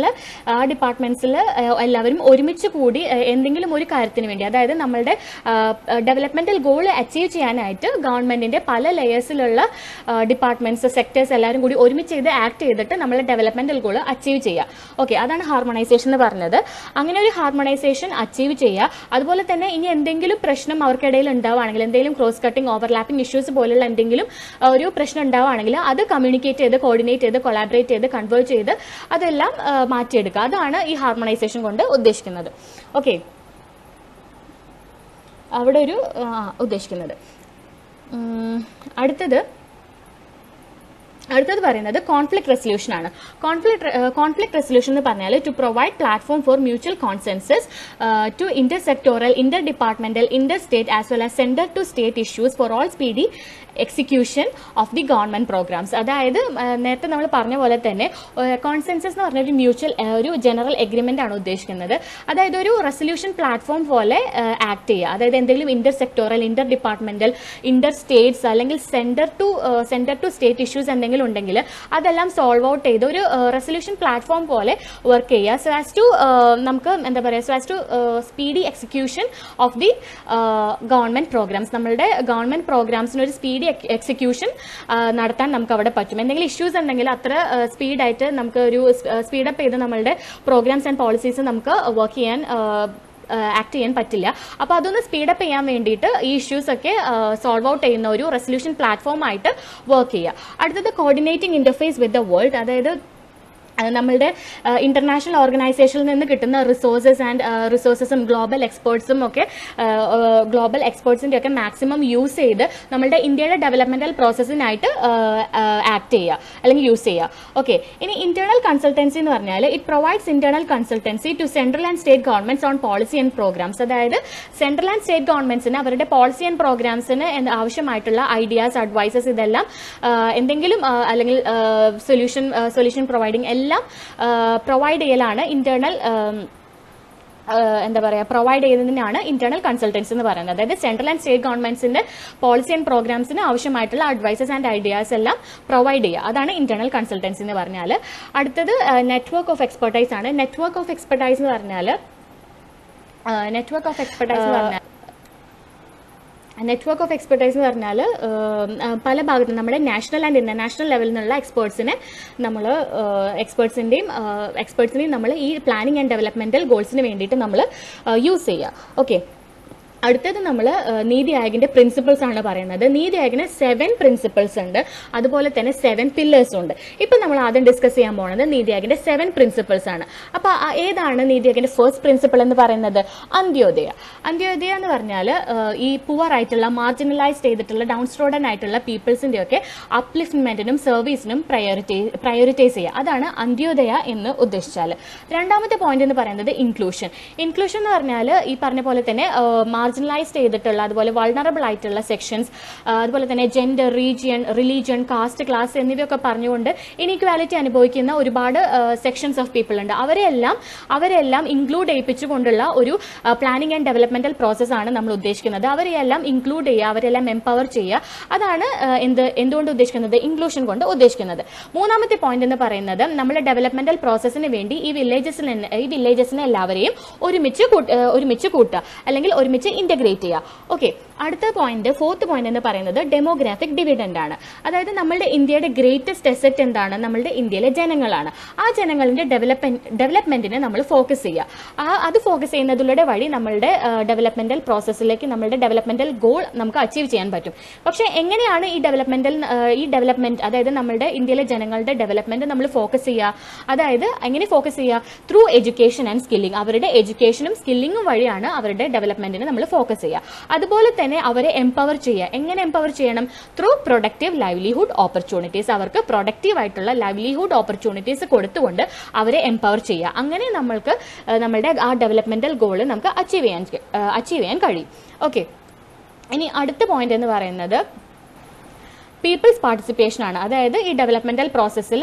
ഡിപ്പാർട്ട്മെന്റ്സിൽ എല്ലാവരും ഒരുമിച്ച് കൂടി എന്തെങ്കിലും ഒരു കാര്യത്തിന് വേണ്ടി, അതായത് നമ്മളുടെ ഡെവലപ്മെന്റൽ ഗോൾ അച്ചീവ് ചെയ്യാനായിട്ട് ഗവൺമെന്റിന്റെ പല ലെയേഴ്സിലുള്ള ഡിപ്പാർട്ട്മെന്റ്സ്, സെക്ടേഴ്സ് എല്ലാവരും കൂടി ഒരുമിച്ച് ചെയ്ത് ആക്ട് ചെയ്തിട്ട് നമ്മളെ ഡെവലപ്മെന്റൽ ഗോൾ അച്ചീവ് ചെയ്യുക. ഓക്കെ, അതാണ് ഹാർമണൈസേഷൻ എന്ന് പറഞ്ഞത്. അങ്ങനെ ഒരു ഹാർമണൈസേഷൻ അച്ചീവ് ചെയ്യുക. അതുപോലെ തന്നെ ഇനി എന്തെങ്കിലും പ്രശ്നം അവർക്കിടയിൽ ഉണ്ടാവുകയാണെങ്കിൽ, എന്തെങ്കിലും ക്രോസ് കട്ടിംഗ്, ഓവർലാപ്പിംഗ് ഇഷ്യൂസ് പോലുള്ള എന്തെങ്കിലും ഒരു പ്രശ്നം ഉണ്ടാവുകയാണെങ്കിൽ അത് കമ്മ്യൂണിക്കേറ്റ് ചെയ്ത്, കോർഡിനേറ്റ് ചെയ്ത്, കൊളാബറേറ്റ് ചെയ്ത്, കൺവേർട്ട് ചെയ്ത് അതെല്ലാം മാറ്റിയെടുക്കുക. അതാണ് ഈ ഹാർമണൈസേഷൻ കൊണ്ട് ഉദ്ദേശിക്കുന്നത്. ഓക്കെ, അവിടെ ഒരു ഉദ്ദേശിക്കുന്നത്. അടുത്തത് പറയുന്നത് കോൺഫ്ലിക്ട് റെസൊല്യൂഷൻ ആണ്. കോൺഫ്ലിക്ട് റെസൊല്യൂഷൻ എന്ന് പറഞ്ഞാൽ to provide platform for mutual consensus to intersectoral, inter departmental, inter state as well as centre to state issues for all speedy execution of the government programmes. അതായത് നേരത്തെ നമ്മൾ പറഞ്ഞ പോലെ തന്നെ consensus എന്ന് പറഞ്ഞ ഒരു മ്യൂച്വൽ, ഒരു ജനറൽ എഗ്രിമെന്റ് ആണ് ഉദ്ദേശിക്കുന്നത്. അതായത് ഒരു റെസൊല്യൂഷൻ പ്ലാറ്റ്ഫോം പോലെ ആക്ട് ചെയ്യുക. അതായത് എന്തെങ്കിലും inter sectoral, inter departmental, inter states അല്ലെങ്കിൽ സെന്റർ ടു സ്റ്റേറ്റ് ഇഷ്യൂസ് എന്തെങ്കിലും ഉണ്ടെങ്കിൽ അതെല്ലാം സോൾവ് ഔട്ട് ചെയ്ത് ഒരു റെസൊല്യൂഷൻ പ്ലാറ്റ്ഫോം പോലെ വർക്ക് ചെയ്യുക. സോ ആസ് ടു നമുക്ക് എന്താ പറയുക, so as to speedy execution of the government programmes. നമ്മളുടെ ഗവൺമെന്റ് പ്രോഗ്രാംസിന് ഒരു സ്പീഡി എക്സിക്യൂഷൻ നടത്താൻ നമുക്ക് അവിടെ പറ്റും. എന്തെങ്കിലും ഇഷ്യൂസ് ഉണ്ടെങ്കിൽ അത്ര സ്പീഡായിട്ട് നമുക്ക് ഒരു സ്പീഡപ്പ് ചെയ്ത് നമ്മളുടെ പ്രോഗ്രാംസ് ആൻഡ് പോളിസീസ് നമുക്ക് വർക്ക് ചെയ്യാൻ ആക്ട് ചെയ്യാൻ പറ്റില്ല. അപ്പോൾ അതൊന്ന് സ്പീഡപ്പ് ചെയ്യാൻ വേണ്ടിയിട്ട് ഈ ഇഷ്യൂസ് ഒക്കെ സോൾവ് ഔട്ട് ചെയ്യുന്ന ഒരു റെസൊല്യൂഷൻ പ്ലാറ്റ്ഫോം ആയിട്ട് വർക്ക് ചെയ്യുക. അടുത്തത് coordinating interface with the world. അതായത് നമ്മളുടെ ഇന്റർനാഷണൽ ഓർഗനൈസേഷനിൽ നിന്ന് കിട്ടുന്ന റിസോഴ്സസും ഗ്ലോബൽ എക്സ്പേർട്സിന്റെ ഒക്കെ മാക്സിമം യൂസ് ചെയ്ത് നമ്മളുടെ ഇന്ത്യയുടെ ഡെവലപ്മെന്റൽ പ്രോസസ്സിനായിട്ട് ആക്ട് ചെയ്യുക അല്ലെങ്കിൽ യൂസ് ചെയ്യുക. ഓക്കെ, ഇനി ഇന്റേണൽ കൺസൾട്ടൻസി എന്ന് പറഞ്ഞാൽ it provides internal consultancy to central and state governments on policy and programmes. അതായത് സെൻട്രൽ ആൻഡ് സ്റ്റേറ്റ് ഗവൺമെന്റ്സിന് അവരുടെ പോളിസി ആൻഡ് പ്രോഗ്രാംസിന് ആവശ്യമായിട്ടുള്ള ഐഡിയാസ്, അഡ്വൈസസ് ഇതെല്ലാം എന്തെങ്കിലും അല്ലെങ്കിൽ സൊല്യൂഷൻ പ്രൊവൈഡിങ് എല്ലാം പ്രൊവൈഡ് ചെയ്യലാണ് ഇന്റേണൽ എന്താ പറയുക, പ്രൊവൈഡ് ചെയ്യുന്നതിനാണ് ഇന്റേണൽ കൺസൾട്ടൻസി എന്ന് പറയുന്നത്. അതായത് സെൻട്രൽ ആൻഡ് സ്റ്റേറ്റ് ഗവൺമെന്റ്സിന്റെ പോളിസി ആൻഡ് പ്രോഗ്രാംസിന് ആവശ്യമായിട്ടുള്ള അഡ്വൈസസ് ആൻഡ് ഐഡിയാസ് എല്ലാം പ്രൊവൈഡ് ചെയ്യുക. അതാണ് ഇന്റേണൽ കൺസൾട്ടൻസി എന്ന് പറഞ്ഞാൽ. അടുത്തത് നെറ്റ്വർക്ക് ഓഫ് എക്സ്പെർട്ടൈസ് ആണ്. നെറ്റ്വർക്ക് ഓഫ് എക്സ്പെർട്ടൈസ് എന്ന് പറഞ്ഞാൽ പല ഭാഗത്തും നമ്മുടെ നാഷണൽ ആൻഡ് ഇന്റർനാഷണൽ ലെവലിൽ നിന്നുള്ള എക്സ്പേർട്സിനെയും നമ്മൾ ഈ പ്ലാനിംഗ് ആൻഡ് ഡെവലപ്മെന്റൽ ഗോൾസിന് വേണ്ടിയിട്ട് നമ്മൾ യൂസ് ചെയ്യുക. ഓക്കെ, അടുത്തത് നമ്മൾ നീതി ആയോഗിന്റെ പ്രിൻസിപ്പിൾസ് ആണ് പറയുന്നത്. നീതി ആയോഗിന് 7 പ്രിൻസിപ്പിൾസ് ഉണ്ട്, അതുപോലെ തന്നെ 7 പില്ലേഴ്സും ഉണ്ട്. ഇപ്പം നമ്മൾ ആദ്യം ഡിസ്കസ് ചെയ്യാൻ പോകുന്നത് നീതി ആയോഗിന്റെ 7 പ്രിൻസിപ്പിൾസ് ആണ്. അപ്പോൾ ഏതാണ് നീതി ആയോഗിന്റെ ഫസ്റ്റ് പ്രിൻസിപ്പിൾ എന്ന് പറയുന്നത്? അന്ത്യോദയ എന്ന് പറഞ്ഞാൽ ഈ പുവർ ആയിട്ടുള്ള, മാർജിനലൈസ്ഡ് ചെയ്തിട്ടുള്ള, ഡൗൺസ്ട്രോഡൻ ആയിട്ടുള്ള പീപ്പിൾസിന്റെ ഒക്കെ അപ്ലിഫ്റ്റ്മെന്റിനും സർവീസിനും പ്രയോറിറ്റൈസ് ചെയ്യുക. അതാണ് അന്ത്യോദയ എന്ന് ഉദ്ദേശിച്ചാൽ. രണ്ടാമത്തെ പോയിന്റ് എന്ന് പറയുന്നത് ഇൻക്ലൂഷൻ എന്ന് പറഞ്ഞാൽ ഈ പറഞ്ഞ പോലെ തന്നെ മാർജിനലൈസ്ഡ് ചെയ്തിട്ടുള്ള, അതുപോലെ വൾണറബിൾ ആയിട്ടുള്ള സെക്ഷൻസ്, അതുപോലെ തന്നെ ജെൻഡർ, റിലീജിയൻ, കാസ്റ്റ്, ക്ലാസ് എന്നിവയൊക്കെ പറഞ്ഞുകൊണ്ട് ഇനീക്വാലിറ്റി അനുഭവിക്കുന്ന ഒരുപാട് സെക്ഷൻസ് ഓഫ് പീപ്പിൾ ഉണ്ട്. അവരെല്ലാം ഇൻക്ലൂഡ് ചെയ്യിപ്പിച്ചുകൊണ്ടുള്ള ഒരു പ്ലാനിംഗ് ആൻഡ് ഡെവലപ്മെന്റൽ പ്രോസസ്സാണ് നമ്മൾ ഉദ്ദേശിക്കുന്നത്. അവരെല്ലാം ഇൻക്ലൂഡ് ചെയ്യുക, അവരെല്ലാം എംപവർ ചെയ്യുക. അതാണ് എന്തുകൊണ്ട് ഉദ്ദേശിക്കുന്നത്? ഇൻക്ലൂഷൻ കൊണ്ട് ഉദ്ദേശിക്കുന്നത്. മൂന്നാമത്തെ പോയിന്റ് എന്ന് പറയുന്നത് നമ്മുടെ ഡെവലപ്മെന്റൽ പ്രോസസ്സിന് വേണ്ടി ഈ വില്ലേജസിനെ എല്ലാവരെയും ഒരുമിച്ച് കൂട്ടുക അല്ലെങ്കിൽ ഒരുമിച്ച് ഇന്റഗ്രേറ്റ് ചെയ്യുക. ഓക്കെ, അടുത്ത പോയിന്റ്, ഫോർത്ത് പോയിന്റ് എന്ന് പറയുന്നത് ഡെമോഗ്രാഫിക് ഡിവിഡൻഡ് ആണ്. അതായത് നമ്മളുടെ ഇന്ത്യയുടെ ഗ്രേറ്റസ്റ്റ് അസറ്റ് എന്താണ്? നമ്മളുടെ ഇന്ത്യയിലെ ജനങ്ങളാണ്. ആ ജനങ്ങളുടെ ഡെവലപ്മെന്റിനെ നമ്മൾ ഫോക്കസ് ചെയ്യുക. അത് ഫോക്കസ് ചെയ്യുന്നതിലൂടെ വഴി നമ്മളുടെ ഡെവലപ്മെന്റൽ പ്രോസസ്സിലേക്ക് നമ്മളുടെ ഡെവലപ്മെന്റൽ ഗോൾ നമുക്ക് അച്ചീവ് ചെയ്യാൻ പറ്റും. പക്ഷേ എങ്ങനെയാണ് ഈ ഡെവലപ്മെന്റ്, അതായത് നമ്മളുടെ ഇന്ത്യയിലെ ജനങ്ങളുടെ ഡെവലപ്മെന്റ് നമ്മൾ ഫോക്കസ് ചെയ്യുക? അതായത് എങ്ങനെ ഫോക്കസ് ചെയ്യുക? Through education and skilling. അവരുടെ എഡ്യൂക്കേഷനും സ്കില്ലിംഗും വഴിയാണ് അവരുടെ ഡെവലപ്മെന്റിന് നമ്മൾ ഫോക്കസ് ചെയ്യുക. അതുപോലെ തന്നെ അവരെ എംപവർ ചെയ്യുക. എങ്ങനെ എംപവർ ചെയ്യണം? Through productive livelihood opportunities. അവർക്ക് പ്രൊഡക്റ്റീവ് ആയിട്ടുള്ള ലൈവ്ലിഹുഡ് ഓപ്പർച്യൂണിറ്റീസ് കൊടുത്തുകൊണ്ട് അവരെ എംപവർ ചെയ്യുക. അങ്ങനെ നമ്മൾക്ക് നമ്മുടെ ആ ഡെവലപ്മെന്റൽ ഗോൾ നമുക്ക് അച്ചീവ് ചെയ്യാൻ കഴിയും. ഓക്കെ, ഇനി അടുത്ത പോയിന്റ് എന്ന് പറയുന്നത് പീപ്പിൾസ് പാർട്ടിസിപ്പേഷൻ ആണ്. അതായത് ഈ ഡെവലപ്മെന്റൽ പ്രോസസ്സിൽ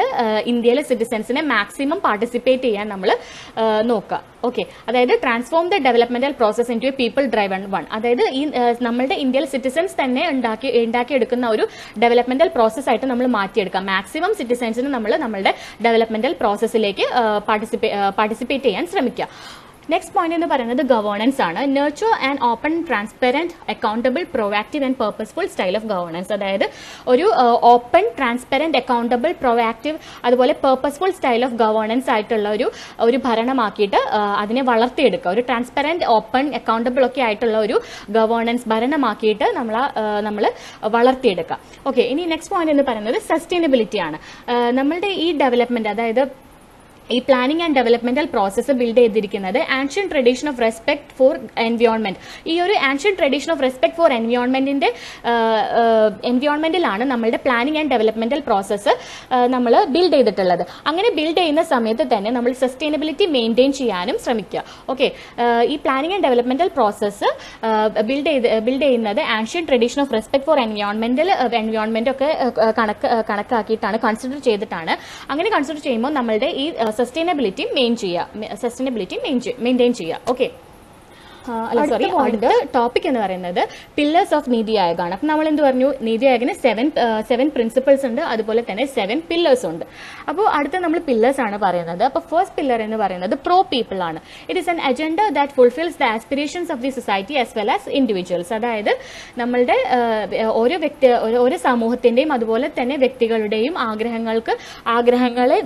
ഇന്ത്യയിലെ സിറ്റിസൻസിനെ മാക്സിമം പാർട്ടിസിപ്പേറ്റ് ചെയ്യാൻ നമ്മൾ നോക്കുക. ഓക്കെ, അതായത് transform the developmental process into a people driven one. അതായത് ഈ നമ്മളുടെ ഇന്ത്യയിലെ സിറ്റിസൻസ് തന്നെ ഉണ്ടാക്കിയെടുക്കുന്ന ഒരു ഡെവലപ്മെന്റൽ പ്രോസസ് ആയിട്ട് നമ്മൾ മാറ്റിയെടുക്കാം. മാക്സിമം സിറ്റിസൻസിന് നമ്മൾ നമ്മളുടെ ഡെവലപ്മെന്റൽ പ്രോസസ്സിലേക്ക് പാർട്ടിസിപ്പേറ്റ് ചെയ്യാൻ ശ്രമിക്കുക. നെക്സ്റ്റ് പോയിന്റ് എന്ന് പറയുന്നത് ഗവേണൻസ് ആണ്. Nurture and open, transparent, accountable, provocative and purposeful style of governance. അതായത് ഒരു ഓപ്പൺ, ട്രാൻസ്പെറന്റ്, അക്കൗണ്ടബിൾ, പ്രൊവാക്റ്റീവ്, അതുപോലെ പർപ്പസ്ഫുൾ സ്റ്റൈൽ ഓഫ് ഗവേണൻസ് ആയിട്ടുള്ള ഒരു ഭരണമാക്കിയിട്ട് അതിനെ വളർത്തിയെടുക്കുക. ഒരു ട്രാൻസ്പെറന്റ്, ഓപ്പൺ, അക്കൗണ്ടബിൾ ഒക്കെ ആയിട്ടുള്ള ഒരു ഗവേണൻസ് ഭരണമാക്കിയിട്ട് നമ്മൾ വളർത്തിയെടുക്കുക. ഓക്കെ, ഇനി നെക്സ്റ്റ് പോയിന്റ് എന്ന് പറയുന്നത് സസ്റ്റൈനബിലിറ്റി ആണ്. നമ്മളുടെ ഈ ഡെവലപ്മെന്റ്, അതായത് ഈ planning and developmental process build ചെയ്തിരിക്കുന്നത് ancient tradition of respect for environment. ഈ ഒരു ancient tradition of respect for എൻവയോൺമെന്റിലാണ് നമ്മളുടെ പ്ലാനിംഗ് ആൻഡ് ഡെവലപ്മെന്റൽ പ്രോസസ്സ് നമ്മൾ ബിൽഡ് ചെയ്തിട്ടുള്ളത്. അങ്ങനെ ബിൽഡ് ചെയ്യുന്ന സമയത്ത് തന്നെ നമ്മൾ സസ്റ്റൈനബിലിറ്റി മെയിൻറ്റെയിൻ ചെയ്യാനും ശ്രമിക്കുക. ഓക്കെ, ഈ planning and developmental process build ചെയ്യുന്നത് ancient tradition of respect for environment ഒക്കെ കണക്കാക്കിയിട്ടാണ്, കൺസിഡർ ചെയ്തിട്ടാണ്. അങ്ങനെ കൺസിഡർ ചെയ്യുമ്പോൾ നമ്മളുടെ ഈ സസ്റ്റൈനബിലിറ്റി മെയിൻറ്റെയിൻ ചെയ്യുക. ഓക്കെ, അടുത്ത ടോപ്പിക് എന്ന് പറയുന്നത് പില്ലേഴ്സ് ഓഫ് നീതി ആയോഗ് ആണ്. അപ്പം നമ്മൾ എന്ത് പറഞ്ഞു, നീതി ആയോഗിന് സെവൻ പ്രിൻസിപ്പിൾസ് ഉണ്ട്, അതുപോലെ തന്നെ 7 പില്ലേഴ്സ് ഉണ്ട്. അപ്പോൾ അടുത്ത നമ്മൾ പില്ലേഴ്സ് ആണ് പറയുന്നത്. അപ്പോൾ ഫസ്റ്റ് പില്ലർ എന്ന് പറയുന്നത് പ്രോ പീപ്പിൾ ആണ്. It is an agenda that fulfils the aspirations of the society as well as individuals. അതായത് നമ്മളുടെ ഓരോ സമൂഹത്തിന്റെയും അതുപോലെ തന്നെ വ്യക്തികളുടെയും ആഗ്രഹങ്ങളെ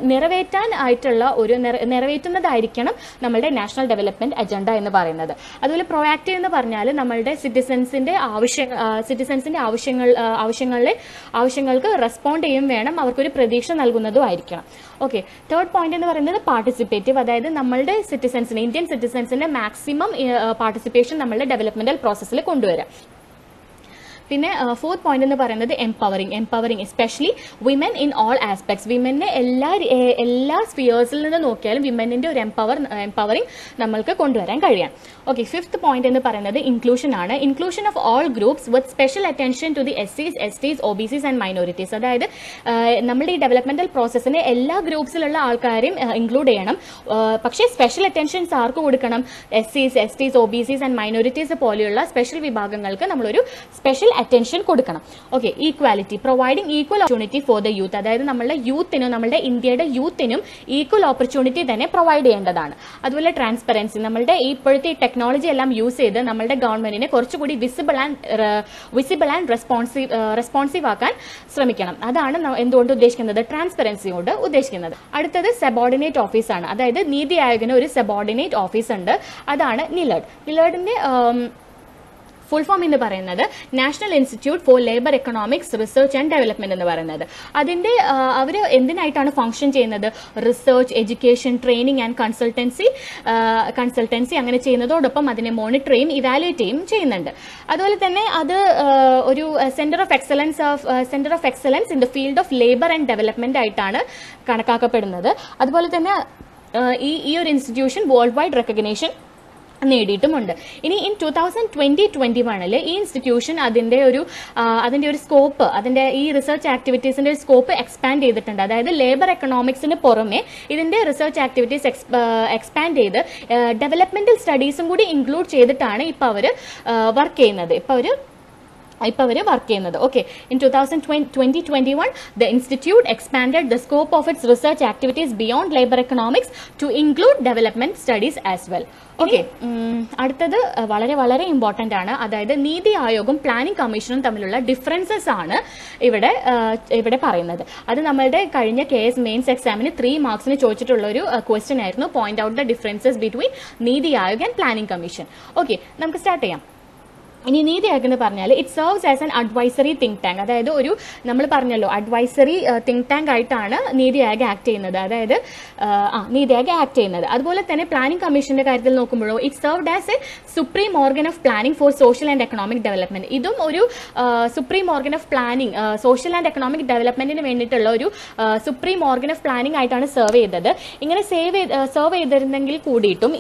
നിറവേറ്റുന്നതായിരിക്കണം നമ്മളുടെ നാഷണൽ ഡെവലപ്മെന്റ് അജണ്ട എന്ന് പറയുന്നത്. അതുപോലെ പ്രൊആക്റ്റീവ് എന്ന് പറഞ്ഞാൽ നമ്മളുടെ സിറ്റിസൻസിന്റെ ആവശ്യങ്ങൾക്ക് റെസ്പോണ്ട് ചെയ്യും വേണം, അവർക്കൊരു പ്രതീക്ഷ നൽകുന്നതും ആയിരിക്കണം. ഓക്കെ, തേർഡ് പോയിന്റ് എന്ന് പറയുന്നത് പാർട്ടിസിപ്പേറ്റീവ്. അതായത് നമ്മളുടെ ഇന്ത്യൻ സിറ്റിസൻസിന്റെ മാക്സിമം പാർട്ടിസിപ്പേഷൻ നമ്മളുടെ ഡെവലപ്മെന്റൽ പ്രോസസ്സിൽ കൊണ്ടുവരാം. പിന്നെ ഫോർത്ത് പോയിന്റ് എന്ന് പറയുന്നത് empowering especially women in all aspects. വിമനെ എല്ലാ സ്പിയേഴ്സിൽ നിന്ന് നോക്കിയാലും വിമനിന്റെ ഒരു എംപവറിംഗ് നമ്മൾക്ക് കൊണ്ടുവരാൻ കഴിയാം. ഓക്കെ, ഫിഫ്ത്ത് പോയിന്റ് എന്ന് പറയുന്നത് ഇൻക്ലൂഷൻ ആണ്. Inclusion of all groups with special attention to the SCs, OBCs and minorities. അതായത് നമ്മുടെ ഈ ഡെവലപ്മെന്റൽ പ്രോസസ്സിന് എല്ലാ ഗ്രൂപ്പ്സിലുള്ള ആൾക്കാരെയും ഇൻക്ലൂഡ് ചെയ്യണം. പക്ഷേ സ്പെഷ്യൽ അറ്റൻഷൻസ് ആർക്ക് കൊടുക്കണം? SCs, STs, OBCs and minorities പോലെയുള്ള സ്പെഷ്യൽ വിഭാഗങ്ങൾക്ക് നമ്മളൊരു സ്പെഷ്യൽ അറ്റൻഷൻ കൊടുക്കണം. Okay, equality, providing equal opportunity for the youth. അതായത് നമ്മളുടെ യൂത്തിനും നമ്മളുടെ ഇന്ത്യയുടെ യൂത്തിനും ഈക്വൽ ഓപ്പർച്യൂണിറ്റി തന്നെ പ്രൊവൈഡ് ചെയ്യേണ്ടതാണ്. അതുപോലെ ട്രാൻസ്പെറൻസി, നമ്മളുടെ ഇപ്പോഴത്തെ ടെക്നോളജി എല്ലാം യൂസ് ചെയ്ത് നമ്മളുടെ ഗവൺമെന്റിനെ കുറച്ചുകൂടി വിസിബിൾ ആൻഡ് റെസ്പോൺസീവ് ആക്കാൻ ശ്രമിക്കണം. അതാണ് എന്തുകൊണ്ട് ഉദ്ദേശിക്കുന്നത്, ട്രാൻസ്പെറൻസി കൊണ്ട് ഉദ്ദേശിക്കുന്നത്. അടുത്തത് സബോർഡിനേറ്റ് ഓഫീസാണ്. അതായത് നീതി ആയോഗിന് ഒരു സബോർഡിനേറ്റ് ഓഫീസ് ഉണ്ട്, അതാണ് നിലഡ്. നിലഡിന്റെ ഫുൾ ഫോം എന്ന് പറയുന്നത് national institute four labour economics research and development എന്ന് പറയുന്നത്. അതിന്റെ അവർ എന്തിനായിട്ടാണ് ഫംഗ്ഷൻ ചെയ്യുന്നത്? Research, education, training and consultancy അങ്ങനെ ചെയ്യുന്നതോടൊപ്പം അതിനെ മോണിറ്റർ ചെയ്യും, ഇവാലുവേറ്റ് ചെയ്യും ചെയ്യുന്നുണ്ട്. അതുപോലെ തന്നെ അത് ഒരു centre of excellence in the field of labour and development ആയിട്ടാണ് കണക്കാക്കപ്പെടുന്നത്. അതുപോലെ തന്നെ ഈ ഒരു ഇൻസ്റ്റിറ്റ്യൂഷൻ വേൾഡ് വൈഡ് റെക്കഗ്നേഷൻ നേടിയിട്ടുമുണ്ട്. ഇനി ഇൻ 2020-21 ഈ ഇൻസ്റ്റിറ്റ്യൂഷൻ അതിന്റെ ഒരു സ്കോപ്പ്, അതിന്റെ ഈ റിസർച്ച് ആക്ടിവിറ്റീസിന്റെ ഒരു സ്കോപ്പ് എക്സ്പാൻഡ് ചെയ്തിട്ടുണ്ട്. അതായത് ലേബർ എക്കണോമിക്സിന് പുറമെ ഇതിന്റെ റിസർച്ച് ആക്ടിവിറ്റീസ് എക്സ്പാൻഡ് ചെയ്ത് ഡെവലപ്മെന്റൽ സ്റ്റഡീസും കൂടി ഇൻക്ലൂഡ് ചെയ്തിട്ടാണ് ഇപ്പോൾ അവർ വർക്ക് ചെയ്യുന്നത്. Okay, in 2020-21 the institute expanded the scope of its research activities beyond labor economics to include development studies as well. Okay, അടുത്തത് വളരെ വളരെ ഇമ്പോർട്ടന്റ് ആണ്. അതായത് നീതി ആയോഗും പ്ലാനിംഗ് കമ്മീഷനും തമ്മിലുള്ള ഡിഫറൻസസ് ആണ് ഇവിടെ പറയുന്നത്. അത് നമ്മളുടെ കഴിഞ്ഞ KS മെയിൻസ് എക്സാമിന് 3 മാർക്സിന് ചോദിച്ചിട്ടുള്ള ഒരു ക്വസ്റ്റ്യൻ ആയിരുന്നു. Point out the differences between NITI Aayog and planning commission. Okay, നമുക്ക് സ്റ്റാർട്ട് ചെയ്യാം. ഇനി നീതി ആയോഗ് എന്ന് പറഞ്ഞാൽ it serves as an advisory think tank. അതായത് നമ്മൾ പറഞ്ഞല്ലോ അഡ്വൈസറി തിങ്ക് ടാങ്ക് ആയിട്ടാണ് നീതി ആയോഗ് ആക്ട് ചെയ്യുന്നത്. അതുപോലെ തന്നെ പ്ലാനിംഗ് കമ്മീഷന്റെ കാര്യത്തിൽ നോക്കുമ്പോഴോ it served as a supreme organ of planning for social and economic development. ഇതും ഒരു supreme organ of planning, social and economic ഡെവലപ്മെന്റിന് വേണ്ടിയിട്ടുള്ള ഒരു സുപ്രീം ഓർഗൻ ഓഫ് പ്ലാനിംഗ് ആയിട്ടാണ് സെർവ് ചെയ്തത്. ഇങ്ങനെ സെർവ് ചെയ്തിരുന്നെങ്കിൽ കൂടിയിട്ടും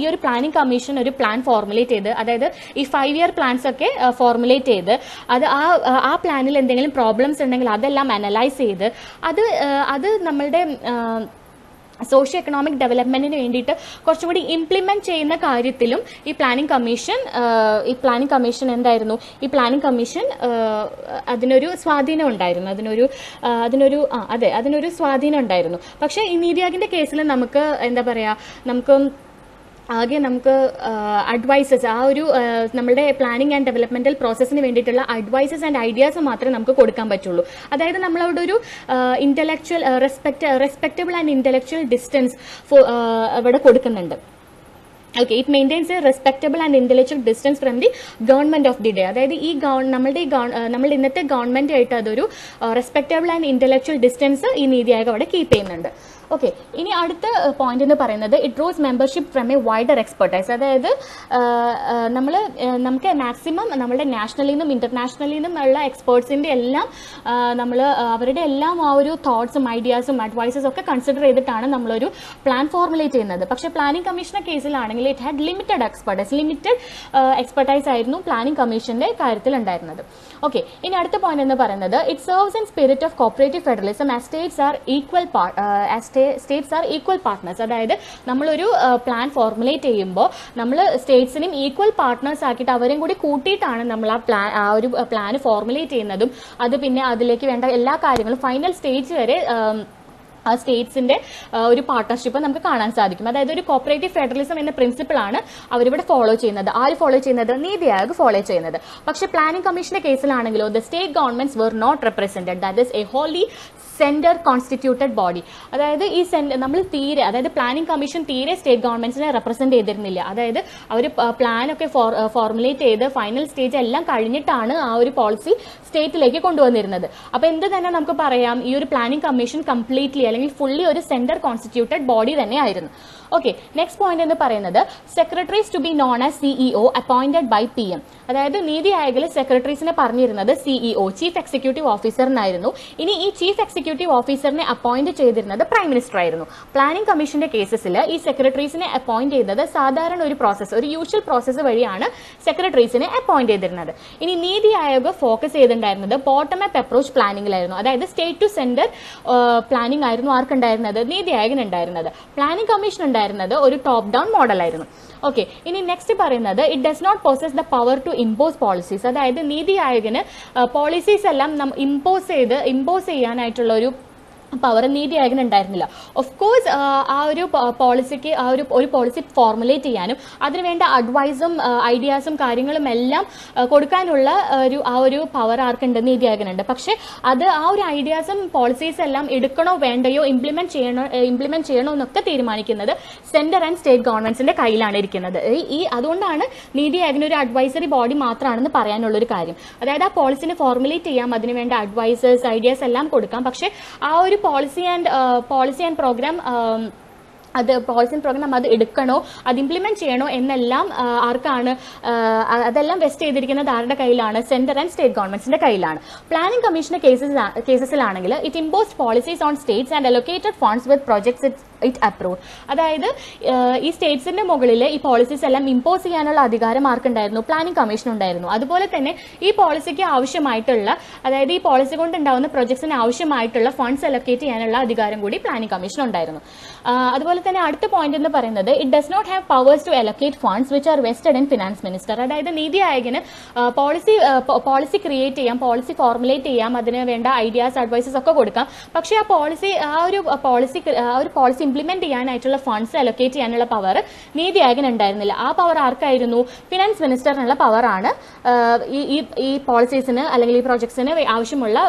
ഈ ഒരു പ്ലാനിംഗ് കമ്മീഷൻ ഒരു പ്ലാൻ ഫോർമുലേറ്റ് ചെയ്ത്, അതായത് ഈ 5 ഇയർ പ്ലാൻസ് ഒക്കെ ഫോർമുലേറ്റ് ചെയ്ത് അത് ആ പ്ലാനിൽ എന്തെങ്കിലും പ്രോബ്ലംസ് ഉണ്ടെങ്കിൽ അതെല്ലാം അനലൈസ് ചെയ്ത് അത് നമ്മളുടെ സോഷ്യോ എക്കണോമിക് ഡെവലപ്മെന്റിന് വേണ്ടിയിട്ട് കുറച്ചും കൂടി ഇംപ്ലിമെന്റ് ചെയ്യുന്ന കാര്യത്തിലും ഈ പ്ലാനിംഗ് കമ്മീഷൻ എന്തായിരുന്നു, ഈ പ്ലാനിംഗ് കമ്മീഷൻ അതിനൊരു സ്വാധീനം ഉണ്ടായിരുന്നു, അതിനൊരു സ്വാധീനം ഉണ്ടായിരുന്നു. പക്ഷേ ഈ നീതി ആയോഗിന്റെ കേസിൽ നമുക്ക് എന്താ പറയാ, നമുക്ക് അഡ്വൈസസ്, നമ്മളുടെ പ്ലാനിംഗ് ആൻഡ് ഡെവലപ്മെന്റൽ പ്രോസസ്സിന് വേണ്ടിയിട്ടുള്ള അഡ്വൈസസ് ആൻഡ് ഐഡിയാസ് മാത്രമേ നമുക്ക് കൊടുക്കാൻ പറ്റുള്ളൂ. അതായത് നമ്മളവിടെ ഒരു intellectual respectable and intellectual distance അവിടെ കൊടുക്കുന്നുണ്ട്. Okay, it maintains A respectable and intellectual distance from the government of the day. അതായത് നമ്മളുടെ ഇന്നത്തെ ഗവൺമെന്റ് ആയിട്ട് അതൊരു റെസ്പെക്റ്റബിൾ ആൻഡ് ഇന്റലക്ച്വൽ ഡിസ്റ്റൻസ് ഈ നീതി ആയോഗ് അവിടെ കീപ്പ് ചെയ്യുന്നുണ്ട്. ഓക്കെ, ഇനി അടുത്ത പോയിന്റ് എന്ന് പറയുന്നത് it draws membership from A wider expertise. അതായത് നമുക്ക് മാക്സിമം നമ്മുടെ നാഷണലിൽ നിന്നും ഇന്റർനാഷണലിൽ നിന്നും ഉള്ള എക്സ്പേർട്സിൻ്റെ എല്ലാം അവരുടെ എല്ലാം ആ ഒരു തോട്ട്സും ഐഡിയാസും അഡ്വൈസസും ഒക്കെ കൺസിഡർ ചെയ്തിട്ടാണ് നമ്മളൊരു പ്ലാൻ ഫോർമുലേറ്റ് ചെയ്യുന്നത്. പക്ഷേ പ്ലാനിംഗ് കമ്മീഷന്റെ കേസിലാണെങ്കിൽ ഇറ്റ് ഹാഡ് ലിമിറ്റഡ് എക്സ്പെർട്ടൈസ് ആയിരുന്നു പ്ലാനിംഗ് കമ്മീഷന്റെ കാര്യത്തിൽ ഉണ്ടായിരുന്നത്. ഓക്കെ, ഇനി അടുത്ത പോയിന്റ് എന്ന് പറയുന്നത് it serves in spirit of cooperative federalism as states are equal partners. അതായത് നമ്മളൊരു പ്ലാൻ ഫോർമുലേറ്റ് ചെയ്യുമ്പോൾ നമ്മൾ സ്റ്റേറ്റ്സിനും ഈക്വൽ പാർട്ട്നേഴ്സ് ആക്കിയിട്ട് അവരെയും കൂടി കൂട്ടിയിട്ടാണ് നമ്മൾ ആ ഒരു പ്ലാൻ ഫോർമുലേറ്റ് ചെയ്യുന്നതും അത് പിന്നെ അതിലേക്ക് വേണ്ട എല്ലാ കാര്യങ്ങളും ഫൈനൽ സ്റ്റേജ് വരെ ആ സ്റ്റേറ്റ്സിന്റെ ഒരു പാർട്ട്ണർഷിപ്പ് നമുക്ക് കാണാൻ സാധിക്കും. അതായത് ഒരു കോപ്പറേറ്റീവ് ഫെഡറലിസം എന്ന പ്രിൻസിപ്പിളാണ് അവരിവിടെ ഫോളോ ചെയ്യുന്നത്. ആര് ഫോളോ ചെയ്യുന്നത്? നീതി ആയോഗ് ഫോളോ ചെയ്യുന്നത്. പക്ഷെ പ്ലാനിംഗ് കമ്മീഷന്റെ കേസിലാണെങ്കിലോ the state governments were not represented. That is a wholly centre constituted body. അതായത് അതായത് പ്ലാനിംഗ് കമ്മീഷൻ തീരെ സ്റ്റേറ്റ് ഗവൺമെന്റ്സിനെ റെപ്രസെന്റ് ചെയ്തിരുന്നില്ല. അതായത് അവർ പ്ലാനൊക്കെ ഫോർമുലേറ്റ് ചെയ്ത് ഫൈനൽ സ്റ്റേജ് എല്ലാം കഴിഞ്ഞിട്ടാണ് ആ ഒരു പോളിസി സ്റ്റേറ്റിലേക്ക് കൊണ്ടുവന്നിരുന്നത്. അപ്പൊ എന്ത് തന്നെ നമുക്ക് പറയാം, ഈ ഒരു പ്ലാനിംഗ് കമ്മീഷൻ കംപ്ലീറ്റ്ലി അല്ലെങ്കിൽ ഫുള്ളി ഒരു സെന്റർ കോൺസ്റ്റിറ്റ്യൂട്ടഡ് ബോഡി തന്നെയായിരുന്നു. ഓക്കെ, നെക്സ്റ്റ് പോയിന്റ് എന്ന് പറയുന്നത് secretaries to be known as CEO appointed by PM. അതായത് നീതി ആയോഗിൽ സെക്രട്ടറീസിനെ പറഞ്ഞിരുന്നത് CEO, ചീഫ് എക്സിക്യൂട്ടീവ് ഓഫീസറിനായിരുന്നു. ഇനി ഈ ചീഫ് എക്സിക്യൂട്ടീവ് ഓഫീസറിനെ അപ്പോയിന്റ് ചെയ്തിരുന്നത് പ്രൈം മിനിസ്റ്റർ ആയിരുന്നു. പ്ലാനിംഗ് കമ്മീഷന്റെ കേസസിൽ ഈ സെക്രട്ടറീസിനെ അപ്പോയിന്റ് ചെയ്തത് സാധാരണ ഒരു യൂഷ്വൽ പ്രോസസ്സ് വഴിയാണ് സെക്രട്ടറീസിനെ അപ്പോയിന്റ് ചെയ്തിരുന്നത്. ഇനി നീതി ആയോഗ് ഫോക്കസ് ചെയ്തിട്ടുണ്ടായിരുന്നത് ബോട്ടം അപ്പ് അപ്രോച്ച് പ്ലാനിംഗിലായിരുന്നു. അതായത് സ്റ്റേറ്റ് ടു സെന്റർ പ്ലാനിംഗ് ആയിരുന്നു ആർക്കുണ്ടായിരുന്നത്? നീതി ആയോഗിന് ഉണ്ടായിരുന്നത്. പ്ലാനിംഗ് കമ്മീഷൻ ഉണ്ടായിരുന്നത് ഒരു ടോപ്പ് ഡൗൺ മോഡലായിരുന്നു. ഓക്കെ, ഇനി നെക്സ്റ്റ് പറയുന്നത് it does not possess the power to impose policies. അതായത് നീതി ആയോഗിന് പോളിസീസ് എല്ലാം ഇമ്പോസ് ചെയ്യാനായിട്ടുള്ള ഒരു പവർ നീതി ആയോഗിന് ഉണ്ടായിരുന്നില്ല. ഓഫ് കോഴ്സ് ആ ഒരു പോളിസിക്ക് ഒരു പോളിസി ഫോർമുലേറ്റ് ചെയ്യാനും അതിനുവേണ്ട അഡ്വൈസും ഐഡിയാസും കാര്യങ്ങളും എല്ലാം കൊടുക്കാനുള്ള ഒരു പവർ ആർക്കുണ്ട്? നീതി ആയോഗിനുണ്ട്. പക്ഷെ അത് ആ ഒരു ഐഡിയാസും പോളിസീസ് എല്ലാം എടുക്കണോ വേണ്ടയോ ഇംപ്ലിമെന്റ് ചെയ്യണോ എന്നൊക്കെ തീരുമാനിക്കുന്നത് സെന്റർ ആൻഡ് സ്റ്റേറ്റ് ഗവൺമെന്റ്സിന്റെ കയ്യിലാണ് ഇരിക്കുന്നത്. അതുകൊണ്ടാണ് നീതി ആയോഗിന് ഒരു അഡ്വൈസറി ബോഡി മാത്രമാണെന്ന് പറയാനുള്ളൊരു കാര്യം. അതായത് ആ പോളിസിനെ ഫോർമുലേറ്റ് ചെയ്യാം, അതിനുവേണ്ട അഡ്വൈസേഴ്സ് ഐഡിയാസ് എല്ലാം കൊടുക്കാം. പക്ഷെ ആ ഒരു പോളിസി ആൻഡ് പ്രോഗ്രാം അത് എടുക്കണോ, അത് ഇംപ്ലിമെന്റ് ചെയ്യണോ എന്നെല്ലാം ആർക്കാണ്? അതെല്ലാം വെസ്റ്റ് ചെയ്തിരിക്കുന്നത് ആരുടെ കയ്യിലാണ്? സെന്റർ ആൻഡ് സ്റ്റേറ്റ് ഗവൺമെന്റ്സിന്റെ കയ്യിലാണ്. പ്ലാനിംഗ് കമ്മീഷന്റെ കേസസിലാണെങ്കിൽ it impose policies on states and allocated funds with projects it approve. അതായത് ഈ സ്റ്റേറ്റ്സിന്റെ മുകളിൽ ഈ പോളിസീസ് എല്ലാം ഇമ്പോസ് ചെയ്യാനുള്ള അധികാരം ആർക്കുണ്ടായിരുന്നു? പ്ലാനിംഗ് കമ്മീഷൻ ഉണ്ടായിരുന്നു. അതുപോലെ തന്നെ ഈ പോളിസിക്ക് ആവശ്യമായിട്ടുള്ള, അതായത് ഈ പോളിസി കൊണ്ടുണ്ടാവുന്ന പ്രൊജക്ട്സിന് ആവശ്യമായിട്ടുള്ള ഫണ്ട്സ് അലൊക്കേറ്റ് ചെയ്യാനുള്ള അധികാരം കൂടി പ്ലാനിംഗ് കമ്മീഷൻ ഉണ്ടായിരുന്നു. അതുപോലെ തന്നെ അടുത്ത പോയിന്റ് എന്ന് പറയുന്നത് it does not have powers to allocate funds which are vested in finance minister. അതായത് നീതി ആയോഗിന് പോളിസി ക്രിയേറ്റ് ചെയ്യാം, പോളിസി ഫോർമുലേറ്റ് ചെയ്യാം, അതിന് വേണ്ട ഐഡിയാസ് അഡ്വൈസസ് ഒക്കെ കൊടുക്കാം. പക്ഷേ ആ ഒരു പോളിസി ഇംപ്ലിമെന്റ് ചെയ്യാനായിട്ടുള്ള ഫണ്ട്സ് അലൊക്കേറ്റ് ചെയ്യാനുള്ള പവർ നീതി ആയോഗിന് ഉണ്ടായിരുന്നില്ല. ആ പവർ ആർക്കായിരുന്നു? ഫിനാൻസ് മിനിസ്റ്ററിനുള്ള പവറാണ് ഈ പോളിസീസിന് അല്ലെങ്കിൽ ഈ പ്രോജക്ട്സിന് ആവശ്യമുള്ള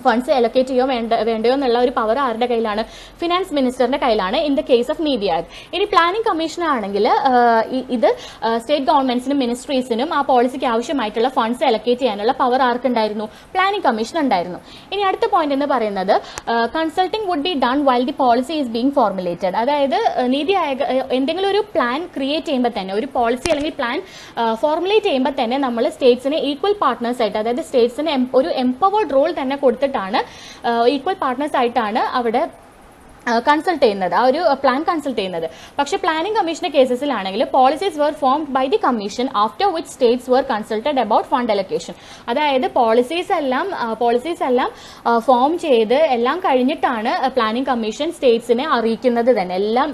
ഫണ്ട്സ് അലൊക്കേറ്റ് ചെയ്യോ വേണ്ടയോ എന്നുള്ള ഒരു പവർ ആരുടെ കയ്യിലാണ്? ഫിനാൻസ് മിനിസ്റ്ററിന്റെ കയ്യിലാണ് in the case of NITI Aayog. ഇനി പ്ലാനിംഗ് കമ്മീഷൻ ആണെങ്കിൽ ഇത് സ്റ്റേറ്റ് ഗവൺമെന്റ്സിനും മിനിസ്ട്രീസിനും ആ പോളിസിക്ക് ആവശ്യമായിട്ടുള്ള ഫണ്ട്സ് അലൊക്കേറ്റ് ചെയ്യാനുള്ള പവർ ആർക്കുണ്ടായിരുന്നു? പ്ലാനിംഗ് കമ്മീഷൻ ഉണ്ടായിരുന്നു. ഇനി അടുത്ത പോയിന്റ് എന്ന് പറയുന്നത് consulting would be done while the policy is being formulated. അതായത് നീതി ആയോഗ് എന്തെങ്കിലും ഒരു പ്ലാൻ ക്രിയേറ്റ് ചെയ്യുമ്പോൾ തന്നെ, ഒരു പോളിസി അല്ലെങ്കിൽ പ്ലാൻ ഫോർമുലേറ്റ് ചെയ്യുമ്പോൾ തന്നെ നമ്മൾ സ്റ്റേറ്റ്സിനെ ഈക്വൽ പാർട്ട്നേഴ്സ് ആയിട്ട്, അതായത് സ്റ്റേറ്റ്സിന് ഒരു എംപവേർഡ് റോൾ തന്നെ കൊടുത്തിട്ടാണ്, ഈക്വൽ പാർട്ട്നേഴ്സ് ആയിട്ടാണ് അവിടെ കൺസൾട്ട് ചെയ്യുന്നത്, ആ ഒരു പ്ലാൻ കൺസൾട്ട് ചെയ്യുന്നത്. പക്ഷെ പ്ലാനിംഗ് കമ്മീഷന്റെ കേസസിലാണെങ്കിൽ policies were formed by the commission after which states were consulted about fund allocation. അതായത് പോളിസീസ് എല്ലാം ഫോം ചെയ്ത് എല്ലാം കഴിഞ്ഞിട്ടാണ് പ്ലാനിംഗ് കമ്മീഷൻ സ്റ്റേറ്റ്സിനെ അറിയിക്കുന്നത് തന്നെ. എല്ലാം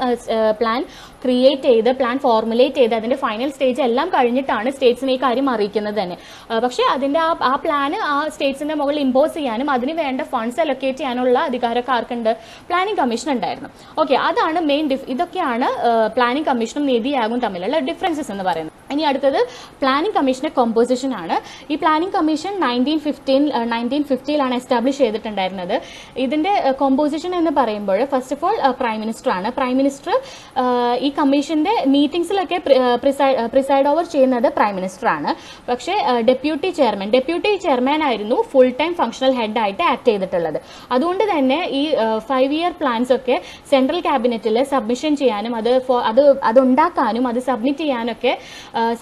പ്ലാൻ ക്രിയേറ്റ് ചെയ്ത് പ്ലാൻ ഫോർമുലേറ്റ് ചെയ്ത് അതിന്റെ ഫൈനൽ സ്റ്റേജ് എല്ലാം കഴിഞ്ഞിട്ടാണ് സ്റ്റേറ്റ്സിനെ ഈ കാര്യം അറിയിക്കുന്നത് തന്നെ. പക്ഷെ അതിന്റെ ആ പ്ലാന് ആ സ്റ്റേറ്റ്സിന്റെ മുകളിൽ ഇമ്പോസ് ചെയ്യാനും അതിന് വേണ്ട ഫണ്ട്സ് അലൊക്കേറ്റ് ചെയ്യാനുള്ള അധികാരമൊക്കെ ആർക്കുണ്ട്? പ്ലാനിംഗ് കമ്മീഷൻ ഉണ്ടായിരുന്നു. ഓക്കെ, അതാണ് മെയിൻ ഇതൊക്കെയാണ് പ്ലാനിംഗ് കമ്മീഷനും നീതി ആയോഗവും തമ്മിലുള്ള ഡിഫറൻസസ് എന്ന് പറയുന്നത്. ഇനി അടുത്തത് പ്ലാനിംഗ് കമ്മീഷന്റെ കോമ്പോസിഷൻ ആണ്. ഈ പ്ലാനിംഗ് കമ്മീഷൻ 1950 എസ്റ്റാബ്ലിഷ് ചെയ്തിട്ടുണ്ടായിരുന്നത്. ഇതിന്റെ കോമ്പോസിഷൻ എന്ന് പറയുമ്പോൾ first of all prime minister ആണ്. പ്രൈം മിനിസ്റ്റർ ഈ കമ്മീഷന്റെ മീറ്റിംഗ്സിലൊക്കെ പ്രിസൈഡ് ഓവർ ചെയ്യുന്നത് പ്രൈം മിനിസ്റ്റർ ആണ്. പക്ഷേ ഡെപ്യൂട്ടി ചെയർമാൻ ആയിരുന്നു ഫുൾ ടൈം ഫംഗ്ഷണൽ ഹെഡ് ആയിട്ട് ആക്ട് ചെയ്തിട്ടുള്ളത്. അതുകൊണ്ട് തന്നെ ഈ 5 ഇയർ പ്ലാൻസ് ഒക്കെ സെൻട്രൽ ക്യാബിനറ്റിൽ സബ്മിഷൻ ചെയ്യാനും അത് ഉണ്ടാക്കാനും അത് സബ്മിറ്റ് ചെയ്യാനൊക്കെ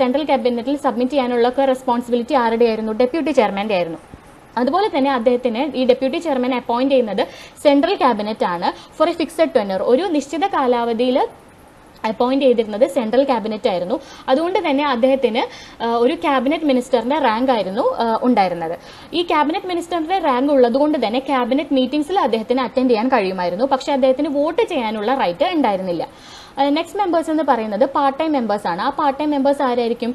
സെൻട്രൽ ക്യാബിനറ്റിൽ സബ്മിറ്റ് ചെയ്യാനുള്ള റെസ്പോൺസിബിലിറ്റി ആരുടെ ആയിരുന്നു? ഡെപ്യൂട്ടി ചെയർമാന്റെ ആയിരുന്നു. അതുപോലെ തന്നെ അദ്ദേഹത്തിന് ഈ ഡെപ്യൂട്ടി ചെയർമാനെ അപ്പോയിന്റ് ചെയ്യുന്നത് സെൻട്രൽ ക്യാബിനറ്റ് ആണ് ഫോർ എ ഫിക്സഡ് ടെന്യൂർ. ഒരു നിശ്ചിത കാലാവധിയിൽ അപ്പോയിന്റ് ചെയ്തിരുന്നത് സെൻട്രൽ ക്യാബിനറ്റ് ആയിരുന്നു. അതുകൊണ്ട് തന്നെ അദ്ദേഹത്തിന് ഒരു ക്യാബിനറ്റ് മിനിസ്റ്ററിന്റെ റാങ്ക് ആയിരുന്നു ഉണ്ടായിരുന്നത്. ഈ ക്യാബിനറ്റ് മിനിസ്റ്ററിന്റെ റാങ്ക് ഉള്ളതുകൊണ്ട് തന്നെ ക്യാബിനറ്റ് മീറ്റിംഗ്സിൽ അദ്ദേഹത്തിന് അറ്റൻഡ് ചെയ്യാൻ കഴിയുമായിരുന്നു. പക്ഷെ അദ്ദേഹത്തിന് വോട്ട് ചെയ്യാനുള്ള റൈറ്റ് ഉണ്ടായിരുന്നില്ല. നെക്സ്റ്റ് മെമ്പേഴ്സ് എന്ന് പറയുന്നത് പാർട്ട് ടൈം മെമ്പേഴ്സ് ആണ്. ആ പാർട്ട് ടൈം മെമ്പേഴ്സ് ആരായിരിക്കും?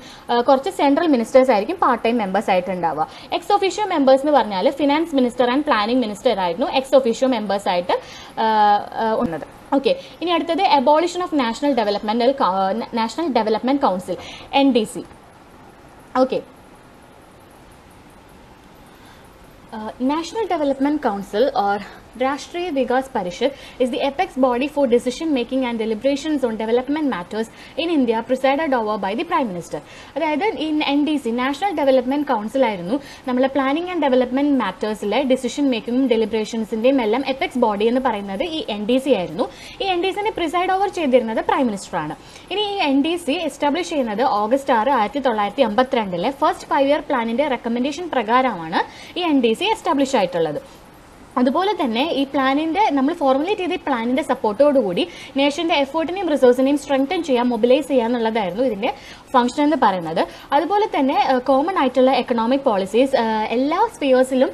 കുറച്ച് സെൻട്രൽ മിനിസ്റ്റേഴ്സ് ആയിരിക്കും പാർട്ട് ടൈം മെമ്പേഴ്സ് ആയിട്ട് ഉണ്ടാവുക. എക്സ് ഒഫീഷ്യോ മെമ്പേഴ്സ് എന്ന് പറഞ്ഞാൽ finance minister and planning minister ആയിരുന്നു എക്സ് ഒഫീഷ്യോ മെമ്പേഴ്സ് ആയിട്ട് ഉള്ളത്. ഓക്കെ, ഇനി അടുത്തത് abolition of national development council NDC. Okay, National Development Council or Rashtriya Vikas Parishad is the apex body for decision making and deliberations on development matters in India, presided over by the Prime Minister. അതായത് ഈ NDC national development council ആയിരുന്നു നമ്മളെ planning and development മാറ്റേഴ്സിലെ decision മേക്കിങ്ങും ഡെലിബ്രേഷൻസിന്റെയും എല്ലാം apex body എന്ന് പറയുന്നത് ഈ NDC ആയിരുന്നു. ഈ NDCനെ പ്രിസൈഡ് ഓവർ ചെയ്തിരുന്നത് പ്രൈം മിനിസ്റ്റർ ആണ്. ഇനി ഈ NDC എസ്റ്റാബ്ലിഷ് ചെയ്യുന്നത് ഓഗസ്റ്റ് 6, 1952 ഫസ്റ്റ് 5 ഇയർ പ്ലാനിന്റെ റെക്കമെൻഡേഷൻ പ്രകാരമാണ് ഈ NDC എസ്റ്റാബ്ലിഷ് ആയിട്ടുള്ളത്. അതുപോലെ തന്നെ ഈ പ്ലാനിന്റെ നമ്മൾ ഫോർമുലേറ്റ് ചെയ്ത ഈ പ്ലാനിന്റെ സപ്പോർട്ടോടുകൂടി നേഷന്റെ എഫേർട്ടിനെയും റിസോഴ്സിനെയും സ്ട്രെങ്തൻ ചെയ്യാൻ മൊബിലൈസ് ചെയ്യുക എന്നുള്ളതായിരുന്നു ഇതിന്റെ ഫംഗ്ഷൻ എന്ന് പറയുന്നത്. അതുപോലെ തന്നെ കോമൺ ആയിട്ടുള്ള എക്കണോമിക് പോളിസീസ് എല്ലാ സ്പിയേഴ്സിലും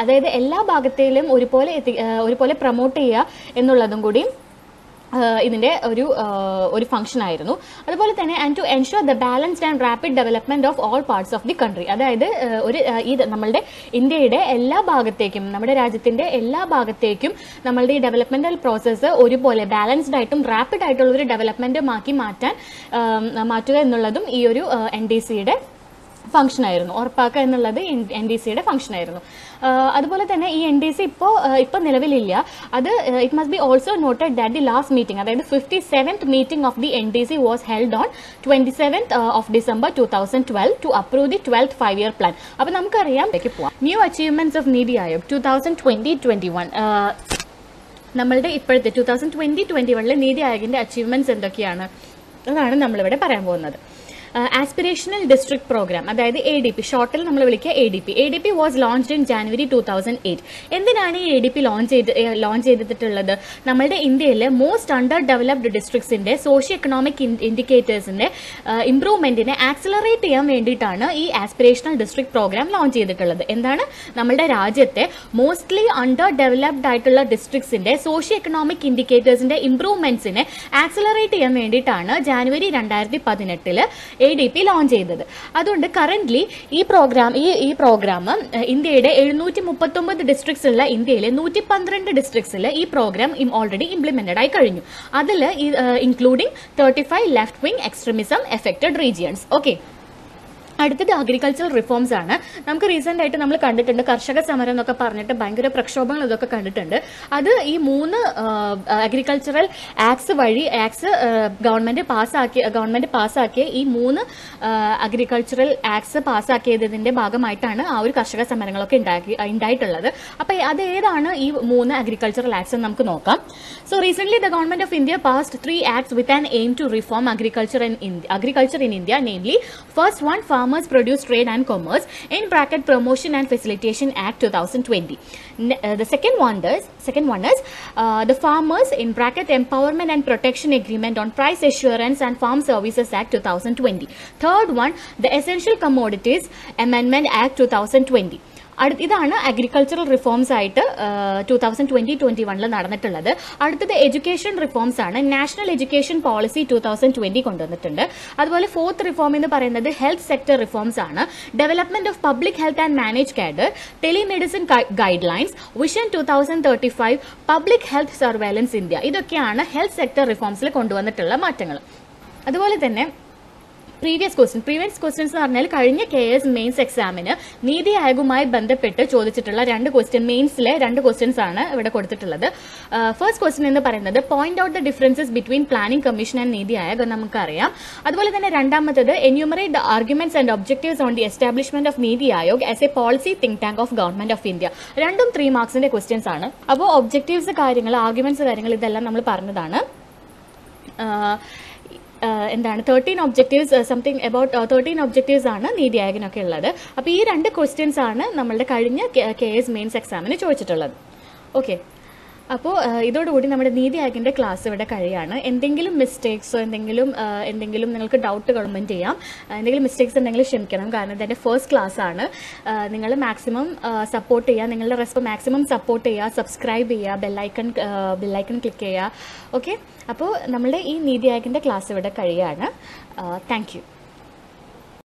അതായത് എല്ലാ ഭാഗത്തേലും ഒരുപോലെ പ്രൊമോട്ട് ചെയ്യുക എന്നുള്ളതും കൂടി ഇതിന്റെ ഒരു ഫംഗ്ഷൻ ആയിരുന്നു. അതുപോലെ തന്നെ and to ensure the balanced and rapid development of all parts of the country. അതായത് നമ്മളുടെ ഇന്ത്യയുടെ എല്ലാ ഭാഗത്തേക്കും നമ്മുടെ രാജ്യത്തിന്റെ എല്ലാ ഭാഗത്തേക്കും നമ്മളുടെ ഈ ഡെവലപ്മെന്റൽ പ്രോസസ്സ് ഒരുപോലെ ബാലൻസ്ഡ് ആയിട്ടും റാപ്പിഡ് ആയിട്ടുള്ള ഒരു ഡെവലപ്മെന്റ് മാറ്റുക എന്നുള്ളതും ഈ ഒരു NDCയുടെ ഫംഗ്ഷൻ ആയിരുന്നു. ഉറപ്പാക്കുക എന്നുള്ളത് NDCയുടെ ഫംഗ്ഷൻ ആയിരുന്നു. അതുപോലെ തന്നെ ഈ NDC ഇപ്പോൾ നിലവിലില്ല. അത് it must be also noted that the last meeting അതായത് 57th meeting of the NDC was held on 27th of December 2012 to approve the 12th 5 year plan. അപ്പൊ നമുക്കറിയാം new achievements of NITI Aayog 2020-21 നമ്മളുടെ ഇപ്പോഴത്തെ 2020-21 നീതി ആയോഗിന്റെ അച്ചീവ്മെന്റ്സ് എന്തൊക്കെയാണ് അതാണ് നമ്മളിവിടെ പറയാൻ പോകുന്നത്. ആസ്പിറേഷണൽ ഡിസ്ട്രിക്ട് പ്രോഗ്രാം അതായത് ADP ഷോർട്ടിൽ നമ്മൾ വിളിക്കുക ADP was launched in January 2008. എന്തിനാണ് ഈ ADP ലോഞ്ച് ചെയ്തിട്ടുള്ളത്? നമ്മളുടെ ഇന്ത്യയിലെ മോസ്റ്റ് അണ്ടർ ഡെവലപ്ഡ് ഡിസ്ട്രിക്ട്സിന്റെ സോഷ്യോ എക്കണോമിക് ഇൻഡിക്കേറ്റേഴ്സിന്റെ ഇംപ്രൂവ്മെന്റിനെ ആക്സിലറേറ്റ് ചെയ്യാൻ വേണ്ടിയിട്ടാണ് ഈ ആസ്പിറേഷണൽ ഡിസ്ട്രിക്ട് പ്രോഗ്രാം ലോഞ്ച് ചെയ്തിട്ടുള്ളത്. എന്താണ്? നമ്മളുടെ രാജ്യത്തെ മോസ്റ്റ്ലി അണ്ടർ ഡെവലപ്ഡ് ആയിട്ടുള്ള ഡിസ്ട്രിക്ട്സിന്റെ സോഷ്യോ എക്കണോമിക് ഇൻഡിക്കേറ്റേഴ്സിന്റെ ഇംപ്രൂവ്മെന്റ്സിനെ ആക്സിലറേറ്റ് ചെയ്യാൻ വേണ്ടിയിട്ടാണ് January 2018 ADP ലോഞ്ച് ചെയ്തത്. അതുകൊണ്ട് കറന്റ്ലി ഈ പ്രോഗ്രാം ഇന്ത്യയുടെ 739 ഡിസ്ട്രിക്ട്സ് ഉള്ള ഇന്ത്യയിലെ 112 ഡിസ്ട്രിക്ട്സിൽ ഈ പ്രോഗ്രാം ഓൾറെഡി ഇംപ്ലിമെന്റഡ് ആയി കഴിഞ്ഞു. അതിൽ including 35 left wing extremism affected regions. Okay, അടുത്തത് അഗ്രികൾച്ചറൽ റിഫോംസ് ആണ്. നമുക്ക് റീസെന്റ് ആയിട്ട് നമ്മൾ കണ്ടിട്ടുണ്ട് കർഷക സമരം എന്നൊക്കെ പറഞ്ഞിട്ട് ഭയങ്കര പ്രക്ഷോഭങ്ങൾ ഇതൊക്കെ കണ്ടിട്ടുണ്ട്. അത് ഈ 3 അഗ്രികൾച്ചറൽ ആക്ട്സ് ഗവൺമെന്റ് പാസ്സാക്കിയ ഈ 3 അഗ്രികൾച്ചറൽ ആക്ട്സ് പാസ്സാക്കിയതിന്റെ ഭാഗമായിട്ടാണ് ആ ഒരു കർഷക സമരങ്ങളൊക്കെ ഉണ്ടായിട്ടുള്ളത്. അപ്പൊ അത് ഏതാണ് ഈ 3 അഗ്രികൾച്ചറൽ ആക്ട്സ് എന്ന് നമുക്ക് നോക്കാം. So recent the government of India passed 3 acts with an aim to reform agriculture in India, namely first one, Farmer Farmers Produce Trade and Commerce in bracket Promotion and Facilitation Act 2020. The second one is the Farmers in bracket Empowerment and Protection Agreement on Price Assurance and Farm Services Act 2020. Third one, the Essential Commodities Amendment Act 2020. ഇതാണ് agricultural reforms ആയിട്ട് 2020-21 നടന്നിട്ടുള്ളത്. അടുത്തത് education reforms ആണ്. National education policy 2020 കൊണ്ടുവന്നിട്ടുണ്ട്. അതുപോലെ fourth reform എന്ന് പറയുന്നത് health sector reforms ആണ്. Development of public health and manage cadre, telemedicine guide lines, vision 2035, public health surveillance India. ഇതൊക്കെയാണ് ഹെൽത്ത് സെക്ടർ റിഫോംസിൽ കൊണ്ടുവന്നിട്ടുള്ള മാറ്റങ്ങൾ. അതുപോലെ തന്നെ പ്രീവിയസ് ക്വസ്റ്റ്യൻസ് എന്ന് പറഞ്ഞാൽ കഴിഞ്ഞ KS മെയിൻസ് എക്സാമിന് നീതി ആയോഗുമായി ബന്ധപ്പെട്ട് ചോദിച്ചിട്ടുള്ള മെയിൻസിലെ രണ്ട് ക്വസ്റ്റ്യൻസ് ആണ് ഇവിടെ കൊടുത്തിട്ടുള്ളത്. ഫസ്റ്റ് ക്വസ്റ്റ്യൻ എന്ന് പറയുന്നത് point out the differences between planning commission and Niti Aayog നമുക്കറിയാം. അതുപോലെ തന്നെ രണ്ടാമത്തത് enumerate the arguments and objectives on the establishment of നീതി Aayog as a policy think tank of government of India. രണ്ടും 3 മാർക്സിന്റെ ക്വസ്റ്റ്യൻസ് ആണ്. അപ്പോൾ ഒബ്ജക്റ്റീവ്സ് കാര്യങ്ങൾ, ആർഗ്യുമെന്റ്സ് കാര്യങ്ങൾ ഇതെല്ലാം നമ്മൾ പറഞ്ഞതാണ്. എന്താണ് 13 ഒബ്ജക്റ്റീവ്സ്, സംതിങ് അബൌട്ട് 13 ഒബ്ജക്റ്റീവ്സ് ആണ് നീതി ആയോഗിനൊക്കെ ഉള്ളത്. അപ്പോൾ ഈ രണ്ട് ക്വസ്റ്റ്യൻസ് ആണ് നമ്മളുടെ കഴിഞ്ഞ KS മെയിൻസ് എക്സാമിന് ചോദിച്ചിട്ടുള്ളത്. ഓക്കെ, അപ്പോൾ ഇതോടുകൂടി നമ്മുടെ നീതി ആയോഗിൻ്റെ ക്ലാസ് ഇവിടെ കഴിയാണ്. എന്തെങ്കിലും മിസ്റ്റേക്സോ എന്തെങ്കിലും നിങ്ങൾക്ക് ഡൗട്ട് കമൻറ്റ് ചെയ്യാം. എന്തെങ്കിലും മിസ്റ്റേക്സ് ഉണ്ടെങ്കിൽ ക്ഷമിക്കണം, കാരണം ഇതെൻ്റെ ഫസ്റ്റ് ക്ലാസ് ആണ്. നിങ്ങൾ മാക്സിമം സപ്പോർട്ട് ചെയ്യുക, നിങ്ങളുടെ മാക്സിമം സപ്പോർട്ട് ചെയ്യുക, സബ്സ്ക്രൈബ് ചെയ്യുക, ബെല്ലൈക്കൺ ക്ലിക്ക് ചെയ്യുക. ഓക്കെ, അപ്പോൾ നമ്മളുടെ ഈ നീതി ആയോഗിൻ്റെ ക്ലാസ് ഇവിടെ കഴിയാണ്. Thank you.